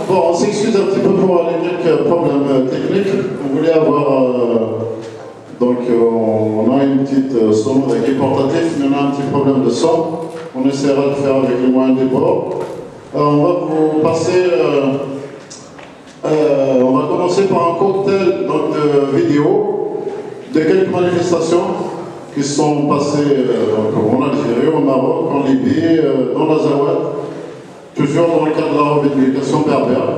Bon, on s'excuse un petit peu pour les quelques problèmes techniques. On voulait avoir. Donc, on a une petite son avec les portatifs, mais on a un petit problème de son. On essaiera de faire avec les moyens du bord. On va vous passer. On va commencer par un cocktail donc, de vidéos de quelques manifestations qui sont passées en Algérie, au Maroc, en Libye, dans l'Azawad, toujours dans le cadre de la revendication berbère.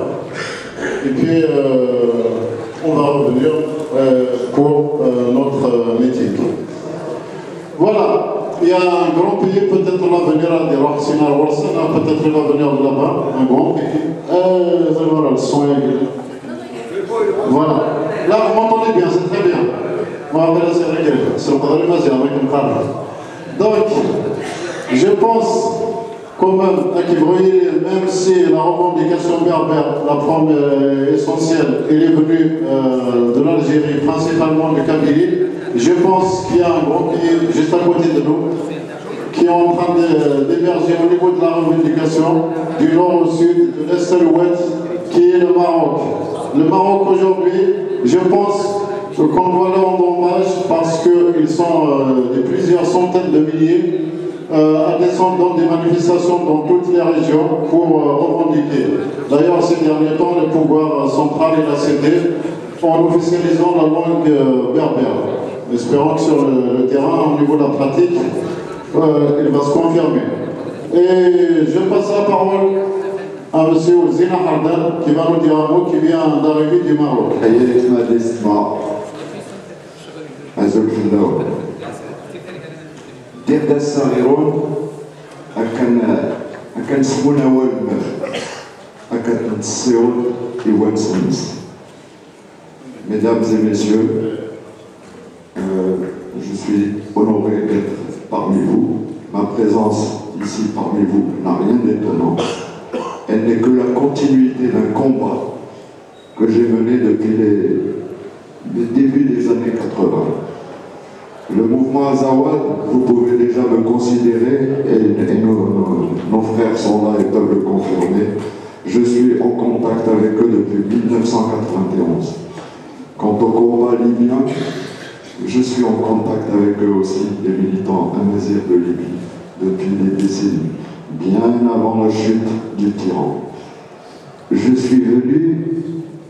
Et puis, on va revenir pour notre meeting. Voilà, il y a un grand pays, peut-être on va venir à des Roxina Warsana, peut-être il va venir de là-bas, un grand pays. Voilà, le son est. Voilà, là vous m'entendez bien, c'est très bien. Donc, je pense quand même, même si la revendication berbère, la forme essentielle, elle est venue de l'Algérie, principalement de Kabylie, je pense qu'il y a un grand pays juste à côté de nous qui est en train d'émerger au niveau de la revendication du nord au sud, de l'est à l'ouest, qui est le Maroc. Le Maroc aujourd'hui, je pense qu'on doit leur rendre hommage parce qu'ils sont de plusieurs centaines de milliers à descendre dans des manifestations dans toutes les régions pour revendiquer. D'ailleurs, ces derniers temps, le pouvoir central a cédé en officialisant la langue berbère. Espérons que sur le terrain, au niveau de la pratique, il va se confirmer. Et je passe la parole à M. Zina Hardan qui va nous dire un mot qui vient d'arriver du Maroc. Mesdames et messieurs, je suis honoré d'être parmi vous. Ma présence ici parmi vous n'a rien d'étonnant. Elle n'est que la continuité d'un combat que j'ai mené depuis le début des années 80. Le mouvement Azawad, vous pouvez déjà me considérer, et nos frères sont là et peuvent le confirmer, je suis en contact avec eux depuis 1991. Quant au combat libyen, je suis en contact avec eux aussi, les militants amazirs de Libye, depuis des décennies, bien avant la chute du tyran. Je suis venu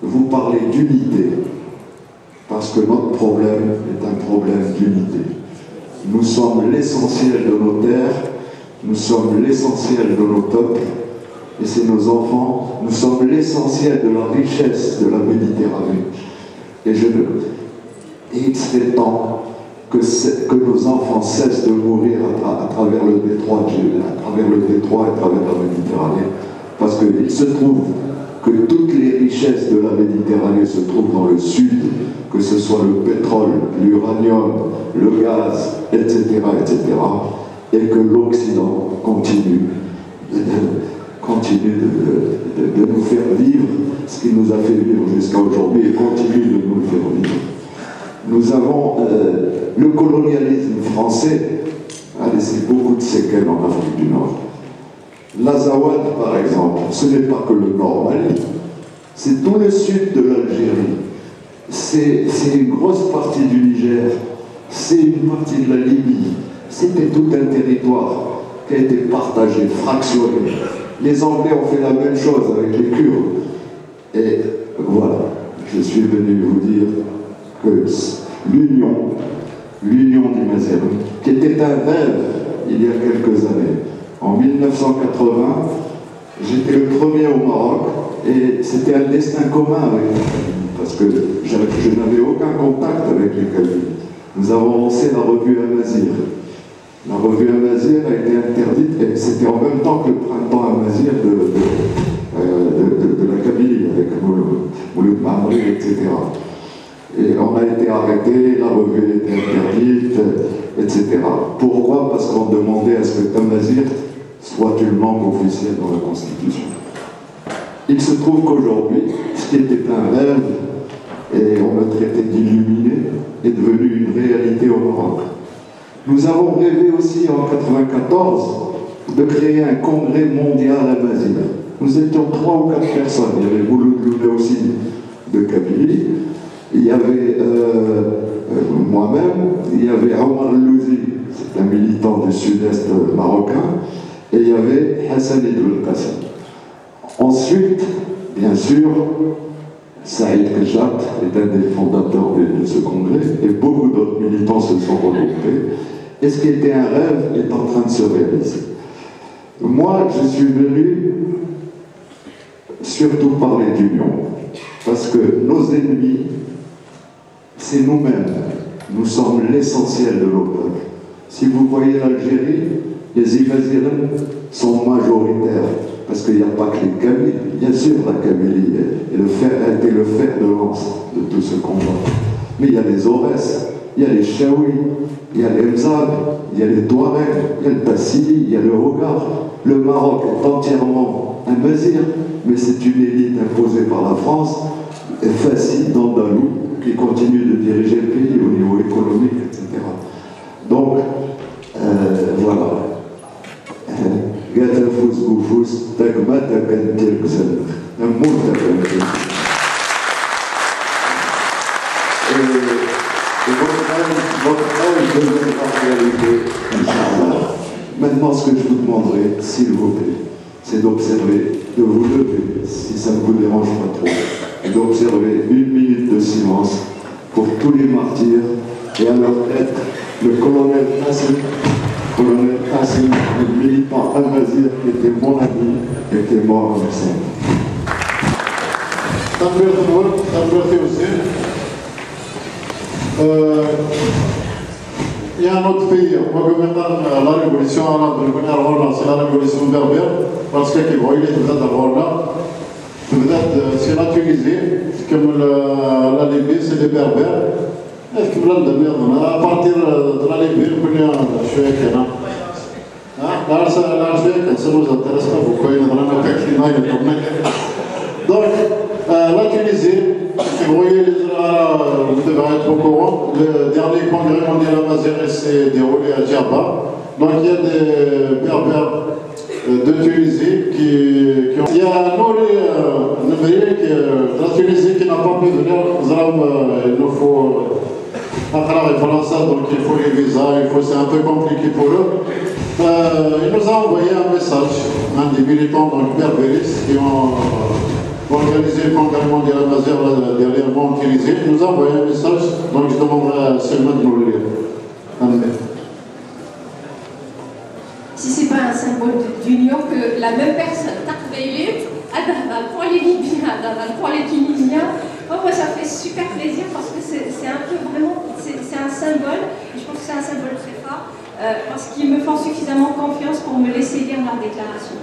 vous parler d'unité, parce que notre problème est un problème d'unité. Nous sommes l'essentiel de nos terres, nous sommes l'essentiel de nos peuples, et c'est nos enfants, nous sommes l'essentiel de la richesse de la Méditerranée. Et il serait temps que nos enfants cessent de mourir à travers le détroit, et à travers la Méditerranée, parce qu'il se trouve que toutes les richesses de la Méditerranée se trouvent dans le sud, que ce soit le pétrole, l'uranium, le gaz, etc., et que l'Occident continue de nous faire vivre ce qui nous a fait vivre jusqu'à aujourd'hui et continue de nous le faire vivre. Nous avons le colonialisme français a laissé beaucoup de séquelles en Afrique du Nord. L'Azawad, par exemple, ce n'est pas que le Nord Mali, c'est tout le sud de l'Algérie, c'est une grosse partie du Niger, c'est une partie de la Libye, c'était tout un territoire qui a été partagé, fractionné. Les Anglais ont fait la même chose avec les Kurdes. Et voilà, je suis venu vous dire que l'union du Mazerou, qui était un rêve il y a quelques années, en 1980, j'étais le premier au Maroc et c'était un destin commun avec les Kabyles, parce que je n'avais aucun contact avec les Kabyles. Nous avons lancé la revue Amazir. La revue Amazir a été interdite et c'était en même temps que le printemps Amazir de la Kabylie, avec Mouloud Mamri, etc. Et on a été arrêté, la revue a été interdite, etc. Pourquoi? Parce qu'on demandait à ce que Amazir soit une langue officielle dans la Constitution. Il se trouve qu'aujourd'hui, ce qui était un rêve, et on me traitait d'illuminé, est devenu une réalité au Maroc. Nous avons rêvé aussi en 1994 de créer un congrès mondial amazigh. Nous étions 3 ou 4 personnes. Il y avait Mouloud Loula aussi de Kabylie, il y avait moi-même, il y avait Omar Louzi, c'est un militant du sud-est marocain, et il y avait Hassan Idul Qassim. Ensuite, bien sûr, Saïd Kajat est un des fondateurs de ce congrès, et beaucoup d'autres militants se sont regroupés. Et ce qui était un rêve est en train de se réaliser. Moi, je suis venu surtout parler d'union, parce que nos ennemis, c'est nous-mêmes. Nous sommes l'essentiel de nos peuples. Si vous voyez l'Algérie, les Imaziren sont majoritaires, parce qu'il n'y a pas que les Kabyles. Bien sûr, la Kabylie a été le fer de lance de tout ce combat. Mais il y a les Aurès, il y a les Chaoui, il y a les Mzab, il y a les Touaregs, il y a le Tassili, il y a le Hogar. Le Maroc est entièrement un Mazir, mais c'est une élite imposée par la France, et facile d'Andalou, qui continue de diriger le pays au niveau économique, etc. Donc, voilà. Gatafous Goufous, Tagma Takantir Ksel, un mot Takantir. Et votre rêve deviendra réalité, Inch'Allah. Maintenant, ce que je vous demanderai, s'il vous plaît, c'est d'observer, de vous lever, si ça ne vous dérange pas trop, et d'observer 1 minute de silence pour tous les martyrs et à leur tête le colonel Qassim, le militant amazigh qui était mon ami et qui est mort en Hussein. Il y a un autre pays, la révolution arabe, c'est la révolution berbère, parce qu'il est c'est la Tunisie, comme la Libye, c'est les berbères. Est-ce que à partir de la Libye, on est un chouette, l'Algérie, ça ne nous intéresse pas beaucoup, donc, la Tunisie, vous voyez, vous devez être au courant, le dernier congrès mondial amazigh s'est déroulé à Djerba. Donc il y a des berbères de Tunisie qui ont... Il y a un ouvrier de la Tunisie qui n'a pas pu venir. Il nous faut... donc il faut les visas, c'est un peu compliqué pour eux. Il nous a envoyé un message, un des militants berbéristes qui ont organisé le congrès mondial amazigh dernièrement en Tunisie. Il nous a envoyé un message, donc je demanderai à Selma de nous le lire. Si ce n'est pas un symbole d'union que la même personne t'a révélé pour les Libyens, pour les Tunisiens, moi ça fait super plaisir parce que c'est un peu vraiment, c'est un symbole, et je pense que c'est un symbole très fort, parce qu'ils me font suffisamment confiance pour me laisser lire leur déclaration.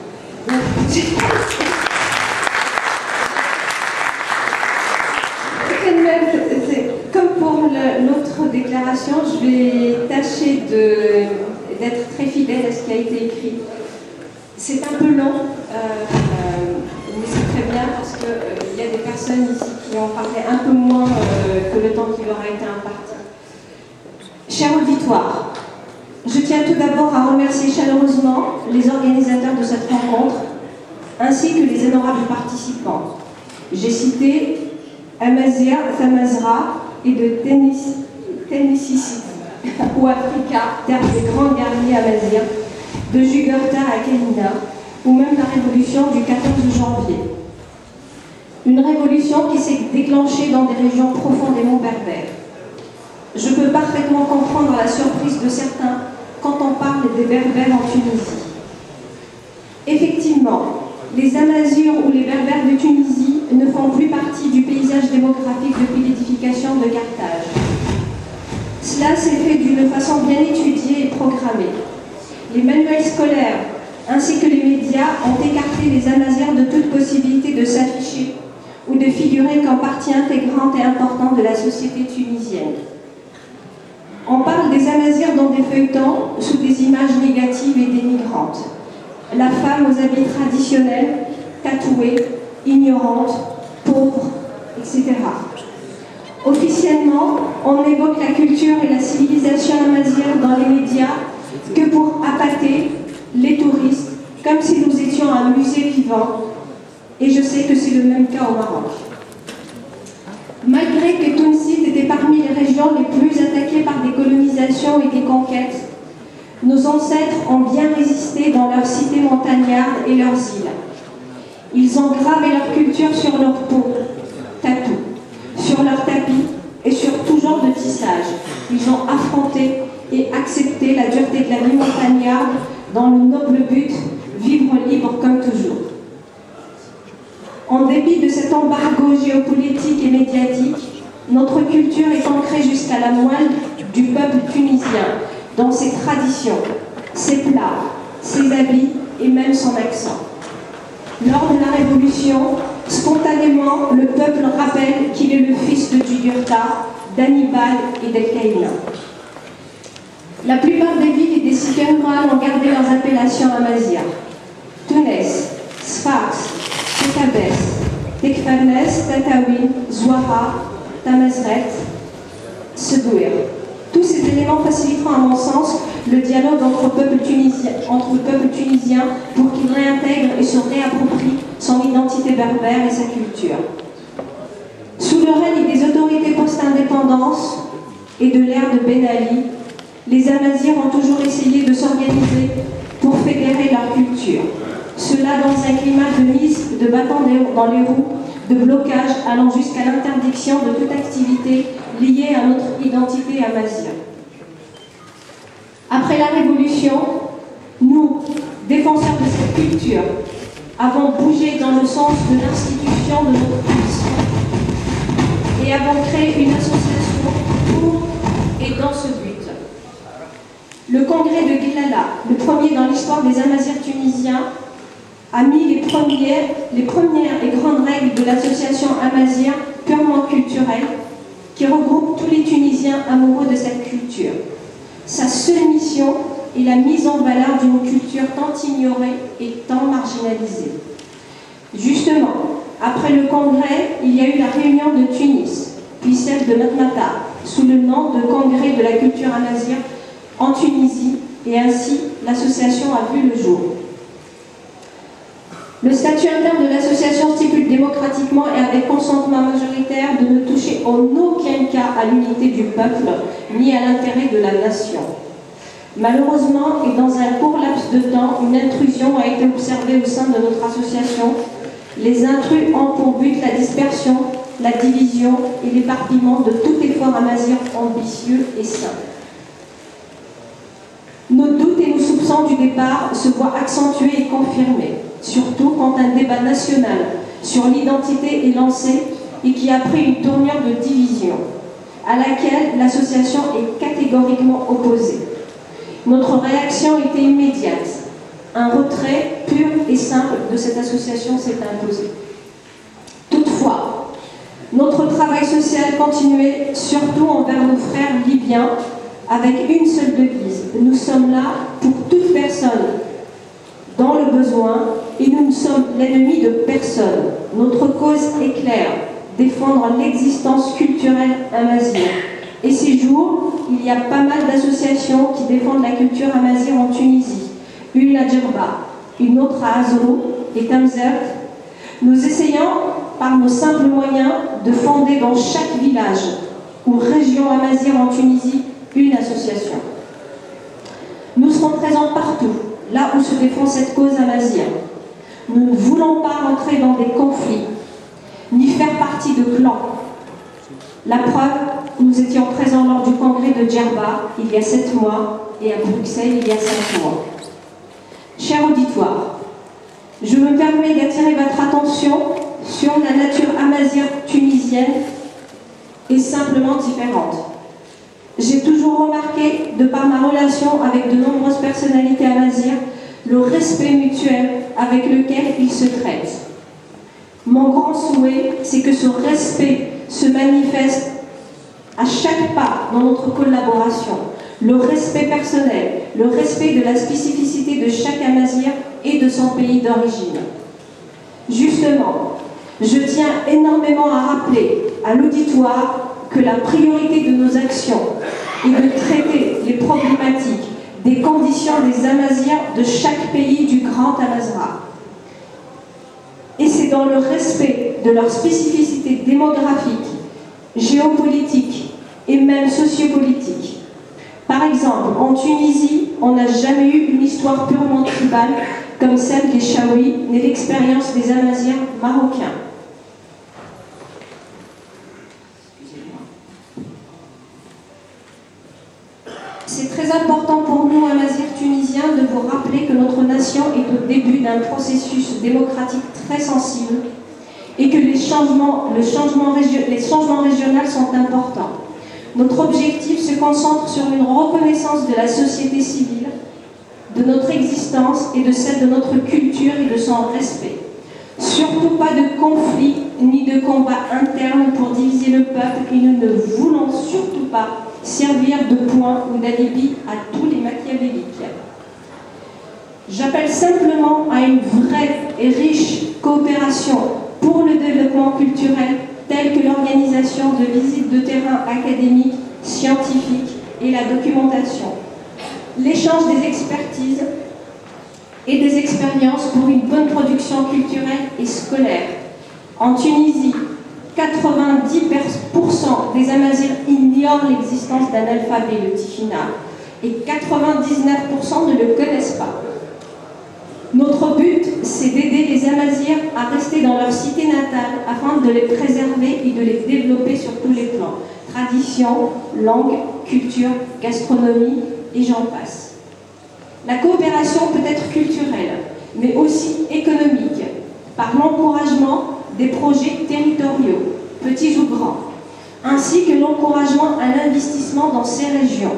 Comme pour l'autre déclaration, je vais tâcher d'être très fidèle à ce qui a été écrit. C'est un peu long, mais c'est très bien parce qu'il y a des personnes ici qui ont parlé un peu moins que le temps qui leur a été imparti. Cher auditoire, je tiens tout d'abord à remercier chaleureusement les organisateurs de cette rencontre, ainsi que les honorables participants. J'ai cité Amazia, Thamazra et de Tennessee ou Africa, terre des grands guerriers amaziens, de Jugurtha à Kenina, ou même la révolution du 14 janvier. Une révolution qui s'est déclenchée dans des régions profondément berbères. Je peux parfaitement comprendre la surprise de certains quand on parle des berbères en Tunisie. Effectivement, les Amazigh ou les berbères de Tunisie ne font plus partie du paysage démographique depuis l'édification de Carthage. Cela s'est fait d'une façon bien étudiée et programmée. Les manuels scolaires ainsi que les médias ont écarté les Amazirs de toute possibilité de s'afficher ou de figurer comme partie intégrante et importante de la société tunisienne. On parle des Amazirs dans des feuilletons sous des images négatives et dénigrantes. La femme aux habits traditionnels, tatouée, ignorante, pauvre, etc. Officiellement, on évoque la culture et la civilisation amazigh dans les médias que pour appâter, les touristes, comme si nous étions un musée vivant, et je sais que c'est le même cas au Maroc. Malgré que Tounsit était parmi les régions les plus attaquées par des colonisations et des conquêtes, nos ancêtres ont bien résisté dans leurs cités montagnardes et leurs îles. Ils ont gravé leur culture sur leur peau, tatou, sur leurs tapis et sur tout genre de tissage. Ils ont affronté et accepté la dureté de la vie montagnarde dans le noble but, vivre libre comme toujours. En dépit de cet embargo géopolitique et médiatique, notre culture est ancrée jusqu'à la moelle du peuple tunisien, dans ses traditions, ses plats, ses habits et même son accent. Lors de la Révolution, spontanément, le peuple rappelle qu'il est le fils de Jugurtha, d'Hannibal et d'El-Qaïna. La plupart des villes et des cités rurales ont gardé leurs appellations amazières. Tounes, Sfax, Tekabes, Tekfanes, Tataouine, Zouara, Tamazret, Sedouir. Tous ces éléments faciliteront, à mon sens, le dialogue entre le peuple tunisien pour qu'il réintègre et se réapproprie son identité berbère et sa culture. Sous le règne des autorités post-indépendance et de l'ère de Ben Ali, les Amazirs ont toujours essayé de s'organiser pour fédérer leur culture. Cela dans un climat de mise de bâtons dans les roues, de blocage allant jusqu'à l'interdiction de toute activité liée à notre identité amazigh. Après la Révolution, nous, défenseurs de cette culture, avons bougé dans le sens de l'institution de notre tradition et avons créé une association pour et dans ce but. Le congrès de Guelala, le premier dans l'histoire des Amazirs tunisiens, a mis les premières et grandes règles de l'association amazigh purement culturelle qui regroupe tous les Tunisiens amoureux de cette culture. Sa seule mission est la mise en valeur d'une culture tant ignorée et tant marginalisée. Justement, après le congrès, il y a eu la réunion de Tunis, puis celle de Matmata, sous le nom de Congrès de la culture amazigh en Tunisie, et ainsi l'association a vu le jour. Le statut interne de l'association stipule démocratiquement et avec consentement majoritaire de ne toucher en aucun cas à l'unité du peuple ni à l'intérêt de la nation. Malheureusement, et dans un court laps de temps, une intrusion a été observée au sein de notre association. Les intrus ont pour but la dispersion, la division et l'éparpillement de tout effort amazigh ambitieux et sain. Nos doutes et nos soupçons du départ se voient accentués et confirmés, surtout quand un débat national sur l'identité est lancé et qui a pris une tournure de division, à laquelle l'association est catégoriquement opposée. Notre réaction était immédiate. Un retrait pur et simple de cette association s'est imposé. Toutefois, notre travail social continuait surtout envers nos frères libyens avec une seule devise. Nous sommes là pour toute personne dans le besoin et nous ne sommes l'ennemi de personne. Notre cause est claire, défendre l'existence culturelle amazigh. Et ces jours, il y a pas mal d'associations qui défendent la culture amazigh en Tunisie. Une à Djerba, une autre à Azrou et Tamzert. Nous essayons, par nos simples moyens, de fonder dans chaque village ou région amazigh en Tunisie une association. Nous serons présents partout, là où se défend cette cause amazigh. Nous ne voulons pas rentrer dans des conflits, ni faire partie de clans. La preuve, nous étions présents lors du congrès de Djerba il y a 7 mois et à Bruxelles il y a 5 mois. Cher auditoire, je me permets d'attirer votre attention sur la nature amazigh tunisienne et simplement différente. J'ai toujours remarqué, de par ma relation avec de nombreuses personnalités amazigh, le respect mutuel avec lequel ils se traitent. Mon grand souhait, c'est que ce respect se manifeste à chaque pas dans notre collaboration. Le respect personnel, le respect de la spécificité de chaque amazigh et de son pays d'origine. Justement, je tiens énormément à rappeler à l'auditoire que la priorité de nos actions est de traiter les problématiques des conditions des Amazirs de chaque pays du Grand Amazigh. Et c'est dans le respect de leurs spécificités démographiques, géopolitiques et même sociopolitiques. Par exemple, en Tunisie, on n'a jamais eu une histoire purement tribale comme celle des Chaouis, ni l'expérience des Amazirs marocains. C'est très important pour nous, Amazirs tunisiens, de vous rappeler que notre nation est au début d'un processus démocratique très sensible et que les changements régionaux sont importants. Notre objectif se concentre sur une reconnaissance de la société civile, de notre existence et de celle de notre culture et de son respect. Surtout pas de conflit ni de combat interne pour diviser le peuple et nous ne voulons surtout pas servir de point ou d'alibi à tous les machiavéliques. J'appelle simplement à une vraie et riche coopération pour le développement culturel telle que l'organisation de visites de terrain académiques, scientifiques et la documentation, l'échange des expertises et des expériences pour une bonne production culturelle et scolaire. En Tunisie, 90% des Amazirs ignorent l'existence d'un alphabet, le tifina, et 99% ne le connaissent pas. Notre but, c'est d'aider les Amazirs à rester dans leur cité natale afin de les préserver et de les développer sur tous les plans. Tradition, langue, culture, gastronomie, et j'en passe. La coopération peut être culturelle, mais aussi économique, par l'encouragement des projets territoriaux, petits ou grands, ainsi que l'encouragement à l'investissement dans ces régions.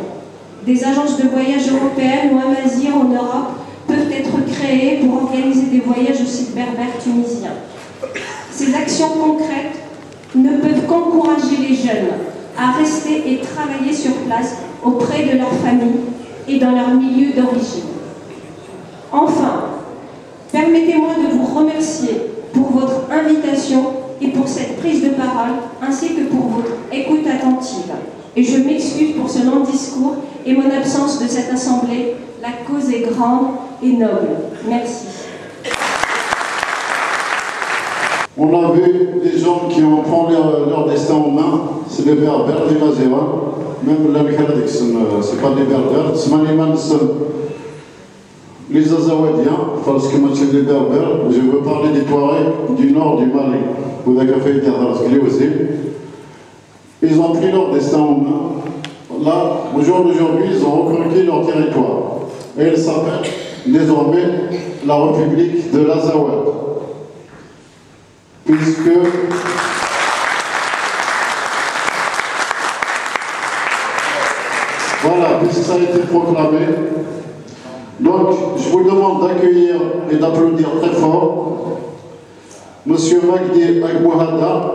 Des agences de voyage européennes ou amazirs en Europe peuvent être créées pour organiser des voyages au site berbère tunisien. Ces actions concrètes ne peuvent qu'encourager les jeunes à rester et travailler sur place auprès de leur famille et dans leur milieu d'origine. Enfin, permettez-moi de vous remercier pour votre invitation et pour cette prise de parole, ainsi que pour votre écoute attentive. Et je m'excuse pour ce long discours et mon absence de cette assemblée. La cause est grande et noble. Merci. On a vu des gens qui ont pris leur destin en main, c'est les berbères, les mazéras, même la Mikhaladix, c'est pas des berbères, c'est les Azawadiens, parce que moi c'est les berbères, je veux parler des Touaregs du nord du Mali, où la café est aussi. Ils ont pris leur destin en main. Là, au jour d'aujourd'hui, ils ont reconquis leur territoire. Et ils s'appellent désormais la République de l'Azawad. Puisque voilà, puisque ça a été proclamé. Donc, je vous demande d'accueillir et d'applaudir très fort M. Magdi Agbouhada,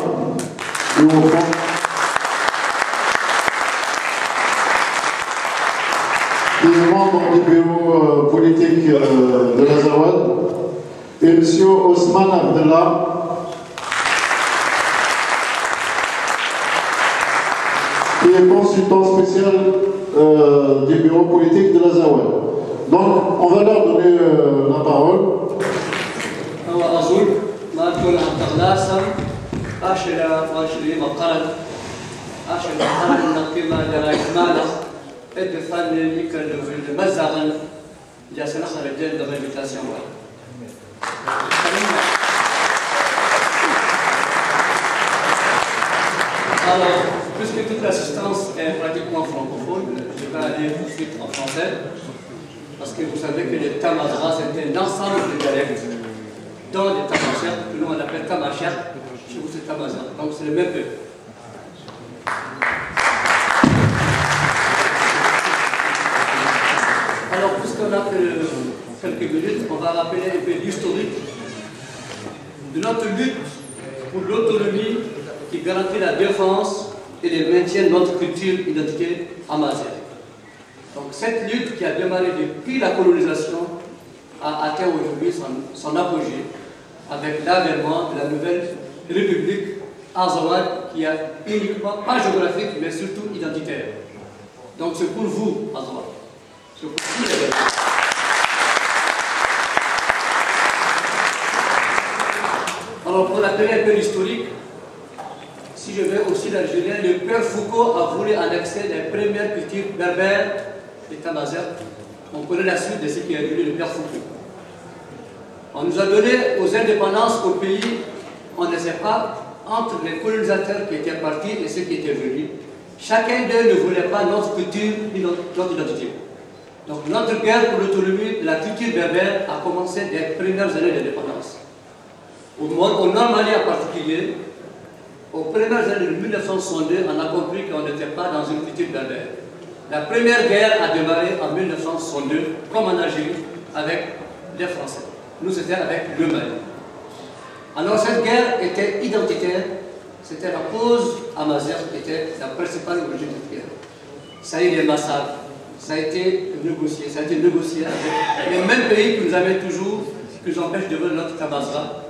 qui est membre du bureau politique de l'Azawad, et M. Osman Abdallah, qui est consultant spécial du bureau politique de l'Azawad. Donc, on va leur donner la parole. Alors, puisque toute l'assistance est pratiquement francophone, je vais aller tout de suite en français, parce que vous savez que les Tamazra, c'est un ensemble de dialectes, dont les Tamashers, que nous on appelle Tamashers, chez vous c'est Tamazra, donc c'est le même peuple. Alors, puisqu'on a quelques minutes, on va rappeler un peu l'historique de notre lutte pour l'autonomie qui garantit la défense et le maintien de notre culture et identité amazigh. Donc cette lutte qui a démarré depuis la colonisation a atteint aujourd'hui son apogée avec l'avènement de la nouvelle République Azawad qui est uniquement, pas géographique, mais surtout identitaire. Donc c'est pour vous, Azawad. C'est pour tous les Berbères. Alors, pour rappeler un peu l'historique, si je vais aussi d'Algérien, le père Foucault a voulu annexer les premières cultures berbères et tamazèques. On connaît la suite de ce qui a donné le père Foucault. On nous a donné aux indépendances au pays, on ne sait pas, entre les colonisateurs qui étaient partis et ceux qui étaient venus. Chacun d'eux ne voulait pas notre culture ni notre identité. Donc notre guerre pour l'autonomie de la culture berbère a commencé dès les premières années d'indépendance. Au Nord Mali en particulier, aux premières années de 1962, on a compris qu'on n'était pas dans une culture berbère. La première guerre a démarré en 1962, comme en Algérie, avec les Français. Nous, c'était avec le Mali. Alors cette guerre était identitaire, c'était la cause amazigh qui était la principale origine de cette guerre. Ça a eu des massacres, ça a été négocié, avec les mêmes pays qui nous amènent toujours, qui nous empêchent de voir notre Tamazra.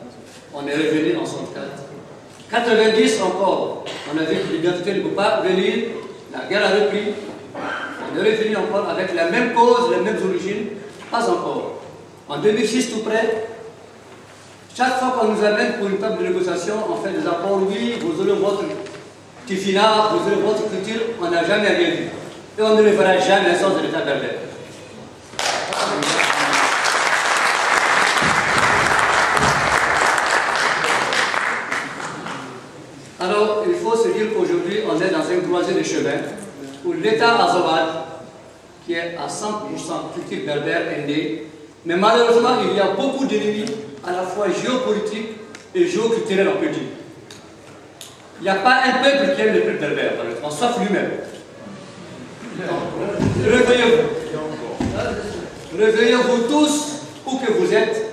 On est revenu en 64. 90 encore, on a vu que l'identité ne peut pas venir, la guerre a repris, on est revenu encore avec la même cause, les mêmes origines, pas encore. En 2006 tout près, chaque fois qu'on nous amène pour une table de négociation, on fait des apports, oui, vous aurez votre tifina, vous aurez votre culture, on n'a jamais rien vu. Et on ne le verra jamais sans l'État berbère. Alors, il faut se dire qu'aujourd'hui, on est dans un croisé de chemin où l'État Azawad, qui est à 100% culture berbère, est né. Mais malheureusement, il y a beaucoup d'ennemis, à la fois géopolitiques et géoculturels, on peut dire. Il n'y a pas un peuple qui aime le peuple berbère, sauf lui-même. Réveillez-vous. Réveillez-vous tous, où que vous êtes.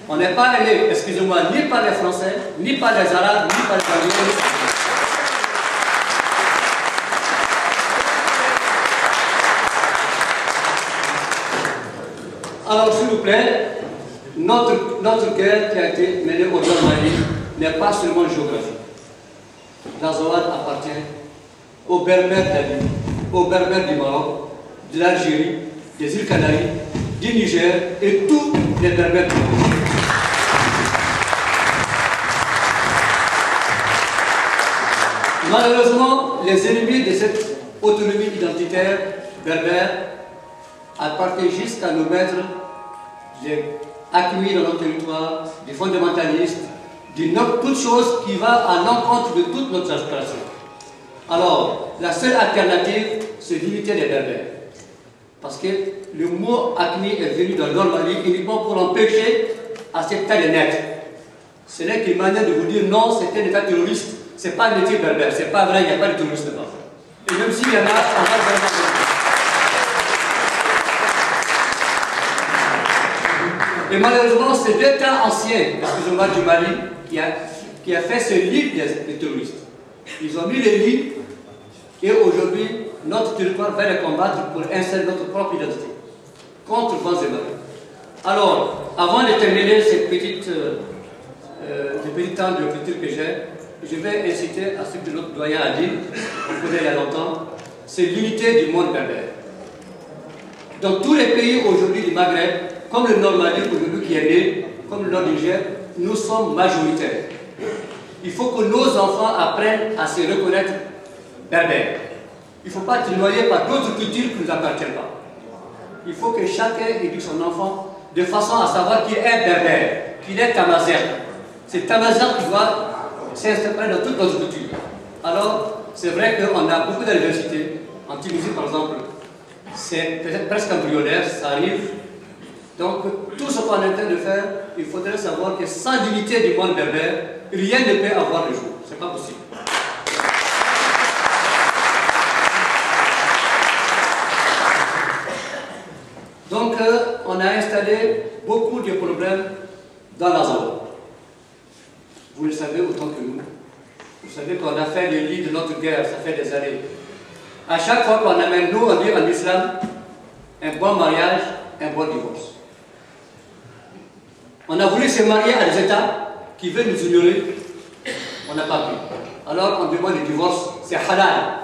On n'est pas allé, excusez-moi, ni par les Français, ni par les Arabes, ni par les Algériens. Alors, s'il vous plaît, notre guerre qui a été menée au Nord Mali n'est pas seulement géographique. L'Azawad appartient aux Berbères d'Ali, aux Berbères du Maroc, de l'Algérie, des îles Canaries, du Niger et tous les Berbères du monde. Malheureusement, les ennemis de cette autonomie identitaire berbère appartiennent jusqu'à nous mettre des acquis dans notre territoire, des fondamentalistes, toute chose qui va à l'encontre de toute notre aspiration. Alors, la seule alternative, c'est l'unité des Berbères. Parce que le mot acné est venu dans le Nord Mali uniquement pour empêcher à cet État de naître. Ce n'est qu'une manière de vous dire non, c'est un État terroriste, ce n'est pas un État berbère, c'est pas vrai, il n'y a pas de terroristes là-bas. Et même s'il y en a, on va vraiment. Et malheureusement, c'est l'État ancien, excusez-moi, du Mali, qui a fait ce lit des terroristes. Ils ont mis les lits et aujourd'hui, notre territoire va les combattre pour installer notre propre identité contre vents et marées. Alors, avant de terminer ces petits temps de culture que j'ai, je vais inciter à ce que notre doyen a dit, on connaît il y a longtemps, c'est l'unité du monde berbère. Dans tous les pays aujourd'hui du Maghreb, comme le Nord Mali aujourd'hui qui est né, comme le Nord Niger, nous sommes majoritaires. Il faut que nos enfants apprennent à se reconnaître berbères. Il ne faut pas être noyé par d'autres cultures qui ne nous appartiennent pas. Il faut que chacun éduque son enfant de façon à savoir qu'il est berbère, qu'il est tamazigh. C'est tamazigh qui doit s'instaurer dans toute notre culture. Alors, c'est vrai qu'on a beaucoup d'universités. En Tunisie, par exemple, c'est peut-être presque embryonnaire, ça arrive. Donc, tout ce qu'on est en train de faire, il faudrait savoir que sans l'unité du monde berbère, rien ne peut avoir le jour. Ce n'est pas possible. Donc, on a installé beaucoup de problèmes dans la zone. Vous le savez autant que nous. Vous savez qu'on a fait le lit de notre guerre, ça fait des années. À chaque fois qu'on amène, nous, on dit en islam, un bon mariage, un bon divorce. On a voulu se marier à des États qui veulent nous ignorer, on n'a pas pu. Alors on demande le divorce, c'est halal.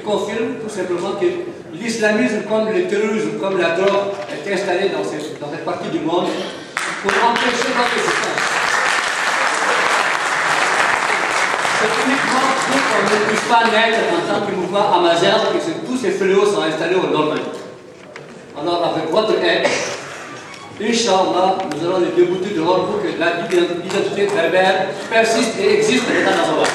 confirme tout simplement que l'islamisme, comme le terrorisme, comme la drogue, est installé dans cette partie du monde pour empêcher notre existence. C'est uniquement pour qu'on ne puisse pas naître en tant que mouvement amazigh que tous ces fléaux sont installés au Normandie. Alors, avec votre aide, Inch'Allah, nous allons les débouter dehors pour que l'identité berbère persiste et existe dans l'État d'Azawad.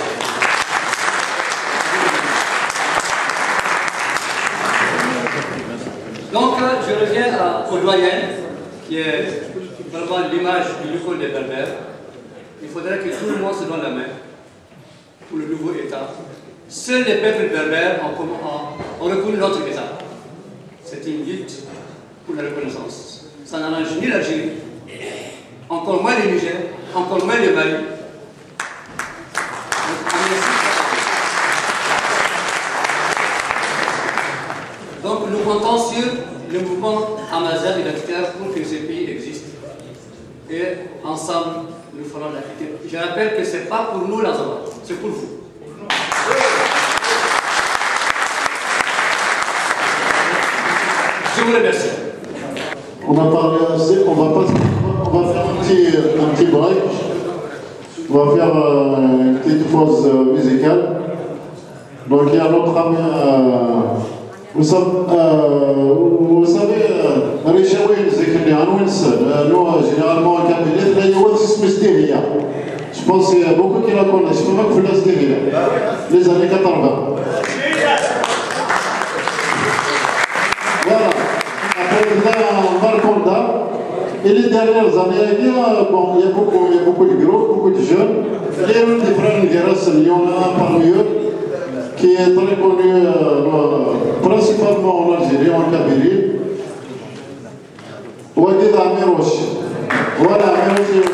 Donc, je reviens au doyen, qui est vraiment l'image du l'école des Berbères. Il faudrait que tout le monde se donne la main pour le nouveau État. Seuls les peuples berbères ont reconnu notre État. C'est une lutte pour la reconnaissance. Ça n'arrange ni l'Algérie, encore moins le Niger, encore moins le Mali. Donc nous comptons sur le mouvement amazigh identitaire pour que ces pays existent. Et ensemble, nous ferons la lutte. Je rappelle que ce n'est pas pour nous l'Azawad, c'est pour vous. Je vous remercie. On a parlé assez, on va faire un petit break. On va faire une petite pause musicale. Donc il y a notre ami, vous savez, les Chaouines, nous, généralement, en cabinet, je pense qu'il y a beaucoup qui la connaissent. Je peux même vous laisser les années 80. Voilà. Et les dernières années, il y a beaucoup de groupes, beaucoup de jeunes. Il y a une différente guerre, il y en a un parmi eux qui est très connu principalement en Algérie, en Kabylie. Ouadid Amirouch. Voilà, Amirouch.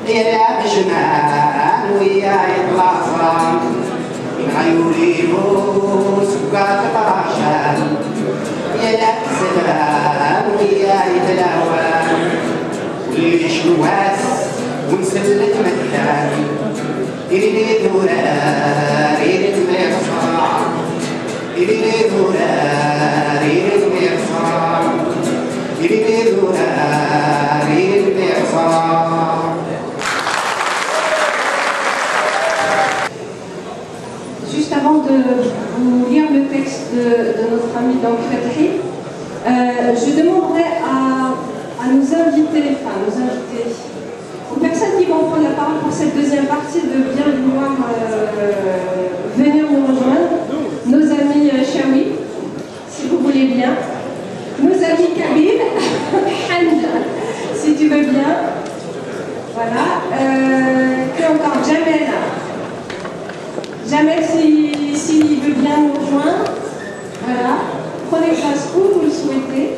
يا بجمال ويا يطلع غيوري سكات قراشان يا سلام ويا يتلاوى وليش نواس ونسلك مثلا إلي دورا ريد ميصا إلي دورا ريد ميصا إلي دورا ريد ميصا. Juste avant de vous lire le texte de notre ami donc Fathi, je demanderais à nos invités, aux personnes qui vont prendre la parole pour cette deuxième partie de bien vouloir venir nous rejoindre, nos amis Chaoui, si vous voulez bien, nos amis Kabyle, Hamza, si tu veux bien, voilà, que encore Jamel. Jamel, s'il veut bien nous rejoindre, voilà, prenez place où vous le souhaitez.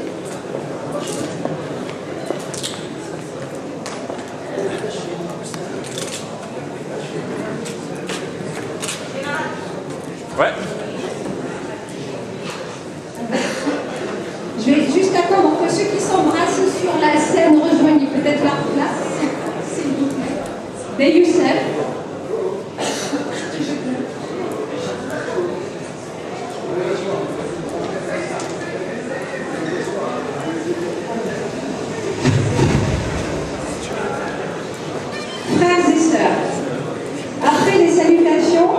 Ouais. Je vais juste attendre que ceux qui s'embrassent sur la scène rejoignent peut-être leur place, s'il vous plaît. Ben Youssef. Frères et sœurs, après les salutations,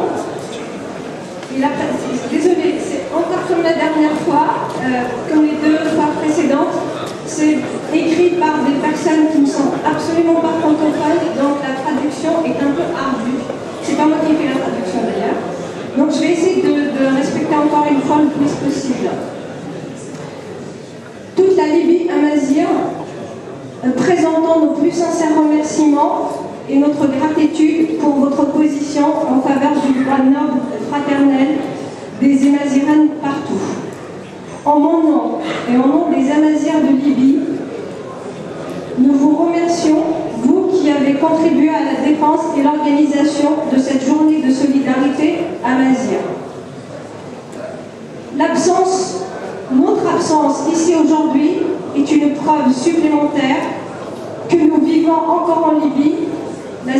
désolé, c'est encore comme la dernière fois, comme les deux fois précédentes, c'est écrit par des personnes qui ne sont absolument pas francophones, donc la traduction est un peu ardue. C'est pas moi qui ai fait la traduction d'ailleurs. Donc je vais essayer de respecter encore une fois le plus possible. Toute la Libye amazigh, présentant nos plus sincères remerciements et notre gratitude pour votre position en faveur du droit noble fraternel des Amazighanes partout. En mon nom et au nom des Amazirs de Libye, nous vous remercions, vous qui avez contribué à la défense et l'organisation de cette journée de solidarité amazigh. Notre absence ici aujourd'hui est une preuve supplémentaire que nous vivons encore en Libye, la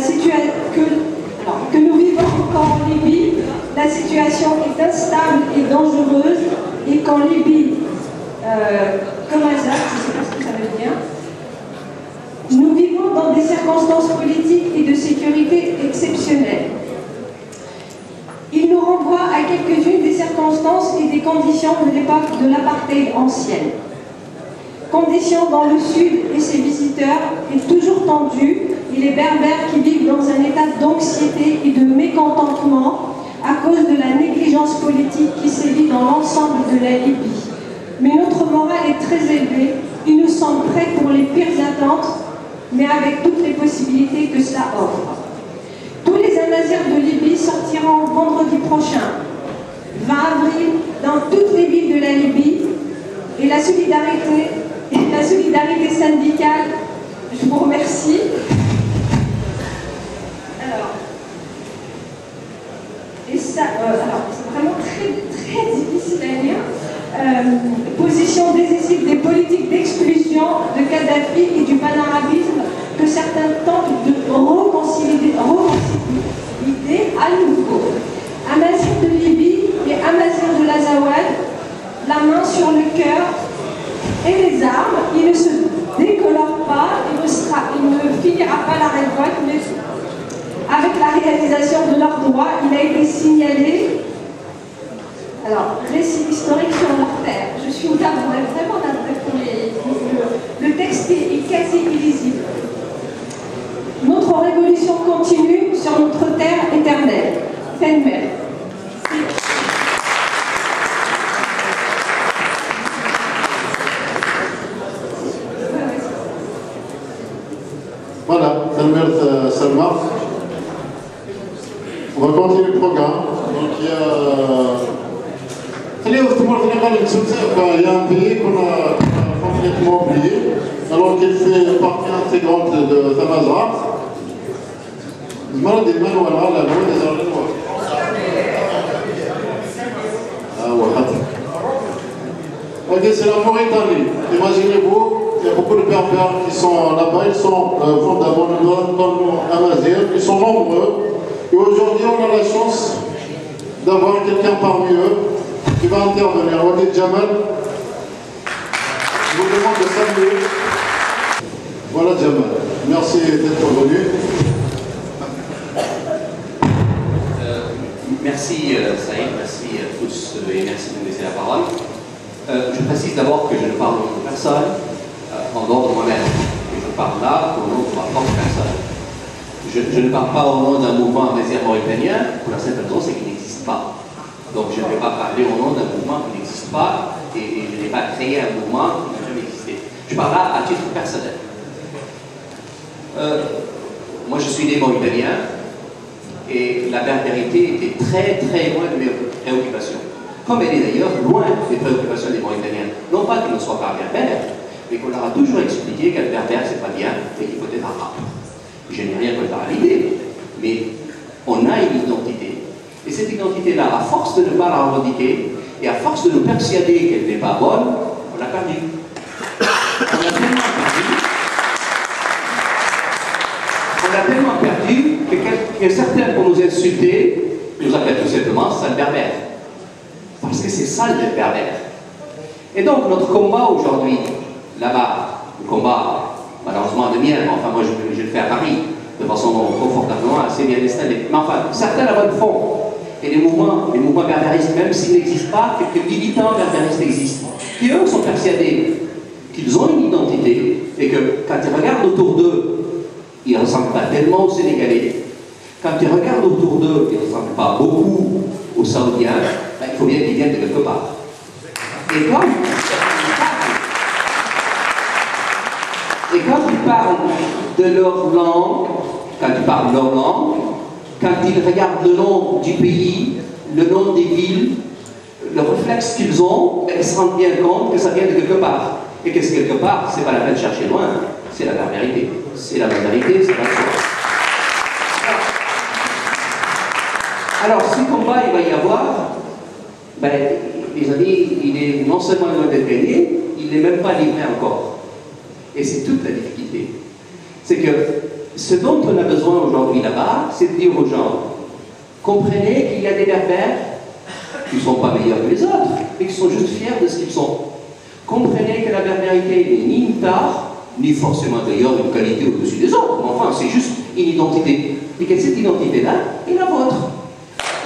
situation est instable et dangereuse et qu'en Libye, comme Azad, je ne sais pas ce que ça veut dire, nous vivons dans des circonstances politiques et de sécurité exceptionnelles. Il nous renvoie à quelques-unes des circonstances et des conditions de l'époque de l'apartheid ancienne. Conditions dans le sud et ses visiteurs est toujours tendue et les berbères qui vivent dans un état d'anxiété et de mécontentement à cause de la négligence politique qui sévit dans l'ensemble de la Libye. Mais notre morale est très élevée, il nous semble prêt pour les pires attentes, mais avec toutes les possibilités que cela offre. Tous les Amazirs de Libye sortiront vendredi prochain, 20 avril, dans toutes les villes de la Libye, et la solidarité syndicale, je vous remercie. Alors, c'est vraiment très difficile à lire. Position décisive des politiques d'exclusion de Kadhafi et du panarabisme que certains tentent de reconsidérer à nouveau. Amazirs de Libye et Amazirs de l'Azawad, la main sur le cœur et les armes, il ne se décolore pas, il ne finira pas la révolte, mais avec la réalisation de leurs droits, il a été signalé, alors, récit historique sur leur terre. Je suis navrée, vraiment navrée pour le texte est quasi illisible. Notre révolution continue sur notre terre éternelle. Fenmer. Voilà, Fenmer Salma. On va continuer le programme. Donc il y a... Il y a un pays qu'on a complètement oublié, alors qu'il fait partie intégrante de Tamazra. المرض المنوى العالم هو ده زرنوه Ok, c'est la Mauritanie. Imaginez-vous, il y a beaucoup de berbères qui sont là-bas, ils sont fondamentalement dans le Amazigh, ils sont nombreux. Et aujourd'hui, on a la chance d'avoir quelqu'un parmi eux qui va intervenir. Walid Jamal, je vous demande de saluer. Voilà Jamal, merci d'être venu. Merci Saïd, merci à tous et merci de me laisser la parole. Je précise d'abord que je ne parle au nom de personne, en dehors de moi-même. Et je parle là au nom de ma propre personne. Je ne parle pas au nom d'un mouvement amazigh mauritanien, pour la simple raison, c'est qu'il n'existe pas. Donc je ne vais pas parler au nom d'un mouvement qui n'existe pas, et je n'ai pas créé un mouvement qui n'a jamais existé. Je parle là à titre personnel. Moi je suis né mauritanien, et la berbérité était très très loin de mes préoccupations. Comme elle est d'ailleurs loin des préoccupations des Mauritaniens. Non pas qu'ils ne soient pas berbères, mais qu'on leur a toujours expliqué qu'être berbère c'est pas bien et qu'il faut être arabe. Je n'ai rien contre à l'idée, mais on a une identité. Et cette identité-là, à force de ne pas la revendiquer, et à force de nous persuader qu'elle n'est pas bonne, on l'a perdue. On l'a tellement perdu que certains, pour nous insulter, nous appellent tout simplement sale berbère. Parce que c'est sale d'être berbère. Et donc, notre combat aujourd'hui, là-bas, le combat, malheureusement, de mien, mais enfin, moi, je le fais à Paris, de façon confortablement assez bien installée. Mais enfin, certains là-bas le font. Et les mouvements berbéristes, même s'ils n'existent pas, quelques militants berbéristes existent, qui eux sont persuadés qu'ils ont une identité, et que quand ils regardent autour d'eux, ils ne ressemblent pas tellement aux Sénégalais. Quand ils regardent autour d'eux, ils ne ressemblent pas beaucoup aux Saoudiens, ben, il faut bien qu'ils viennent de quelque part. Et quand ils parlent de leur langue, quand ils regardent le nom du pays, le nom des villes, le réflexe qu'ils ont, ben, ils se rendent bien compte que ça vient de quelque part. Et que c'est quelque part, c'est pas la peine de chercher loin, c'est la vérité. C'est la vérité, c'est la chose. Alors, si combat il va y avoir, ben, les amis, il est non seulement loin d'être gagné, il n'est même pas livré encore. Et c'est toute la difficulté. C'est que ce dont on a besoin aujourd'hui là-bas, c'est de dire aux gens, comprenez qu'il y a des berbères qui ne sont pas meilleurs que les autres, mais qui sont juste fiers de ce qu'ils sont. Comprenez que la berbérité n'est ni une tare, ni forcément d'ailleurs une qualité au-dessus des autres, mais enfin, c'est juste une identité. Et que cette identité-là est la vôtre.